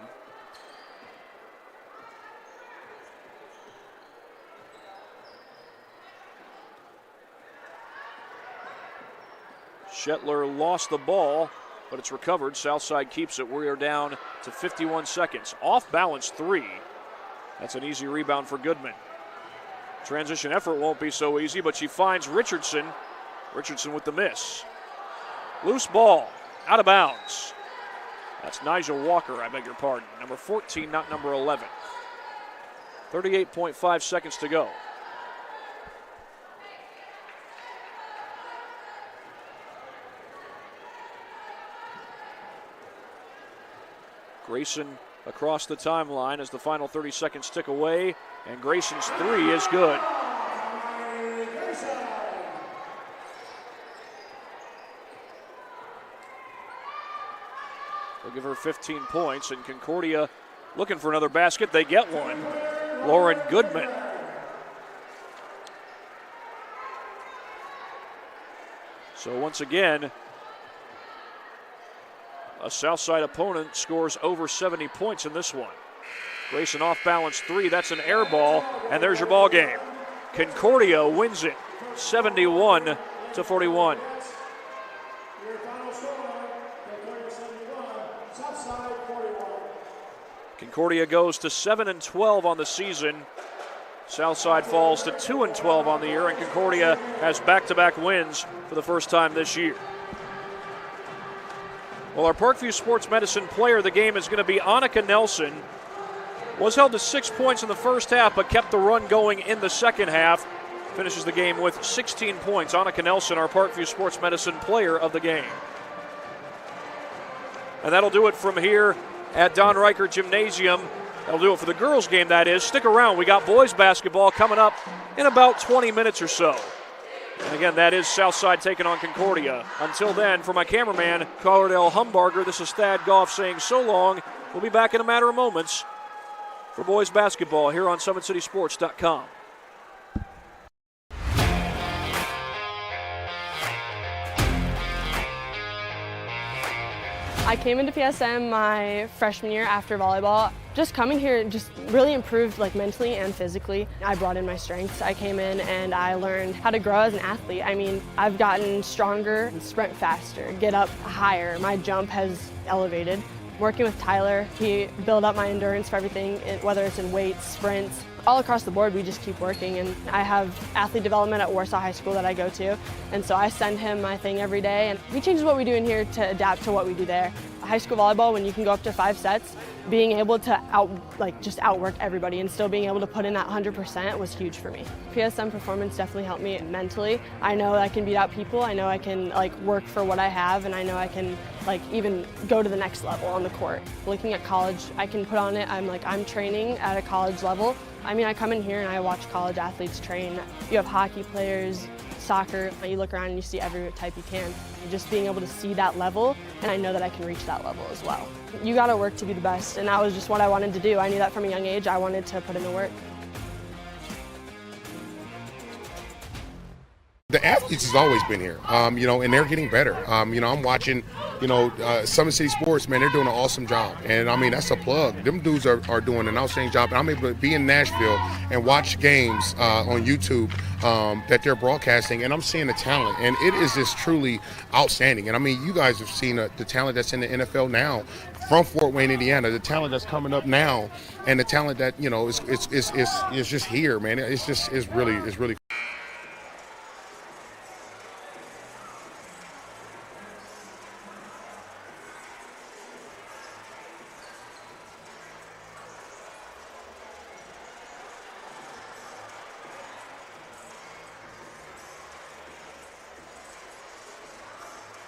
Shetler lost the ball, but it's recovered. Southside keeps it. We are down to 51 seconds. Off balance three. That's an easy rebound for Goodman. Transition effort won't be so easy, but she finds Richardson. Richardson with the miss. Loose ball, out of bounds. That's Nigel Walker, I beg your pardon. Number 14, not number 11. 38.5 seconds to go. Grayson across the timeline as the final 30 seconds tick away, and Grayson's three is good. They'll give her 15 points, and Concordia looking for another basket. They get one. Lauren Goodman. So once again, a Southside opponent scores over 70 points in this one. Grayson off balance three. That's an air ball, and there's your ball game. Concordia wins it 71-41. Concordia goes to 7-12 on the season. Southside falls to 2-12 on the year, and Concordia has back-to-back wins for the first time this year. Well, our Parkview Sports Medicine player of the game is going to be Annika Nelson. Was held to 6 points in the first half, but kept the run going in the second half. Finishes the game with 16 points. Annika Nelson, our Parkview Sports Medicine player of the game. And that'll do it from here at Don Reichert Gymnasium. That'll do it for the girls' game, that is. Stick around. We got boys basketball coming up in about 20 minutes or so. And again, that is Southside taking on Concordia. Until then, for my cameraman, Cardell Humbarger, this is Thad Goff saying so long. We'll be back in a matter of moments for boys basketball here on SummitCitySports.com. I came into PSM my freshman year after volleyball. Just coming here just really improved mentally and physically. I brought in my strengths. I came in and I learned how to grow as an athlete. I mean, I've gotten stronger, sprint faster, get up higher. My jump has elevated. Working with Tyler, he built up my endurance for everything, whether it's in weights, sprints. All across the board, we just keep working. And I have athlete development at Warsaw High School that I go to. And so I send him my thing every day. And he changes what we do in here to adapt to what we do there. High school volleyball, when you can go up to 5 sets, being able to just outwork everybody and still being able to put in that 100% was huge for me. PSM performance definitely helped me mentally. I know I can beat out people. I know I can work for what I have, and I know I can even go to the next level on the court. Looking at college, I can put on it. I'm training at a college level. I mean, I come in here and I watch college athletes train. You have hockey players, soccer. You look around and you see every type you can. Just being able to see that level, and I know that I can reach that level as well. You got to work to be the best, and that was just what I wanted to do. I knew that from a young age. I wanted to put in the work. The athletes has always been here, and they're getting better. I'm watching, Summit City Sports, man, they're doing an awesome job. And, I mean, that's a plug. Them dudes are doing an outstanding job. And I'm able to be in Nashville and watch games on YouTube that they're broadcasting, and I'm seeing the talent. And it is just truly outstanding. And, I mean, you guys have seen the talent that's in the NFL now from Fort Wayne, Indiana, the talent that's coming up now, and the talent that, is just here, man. It's really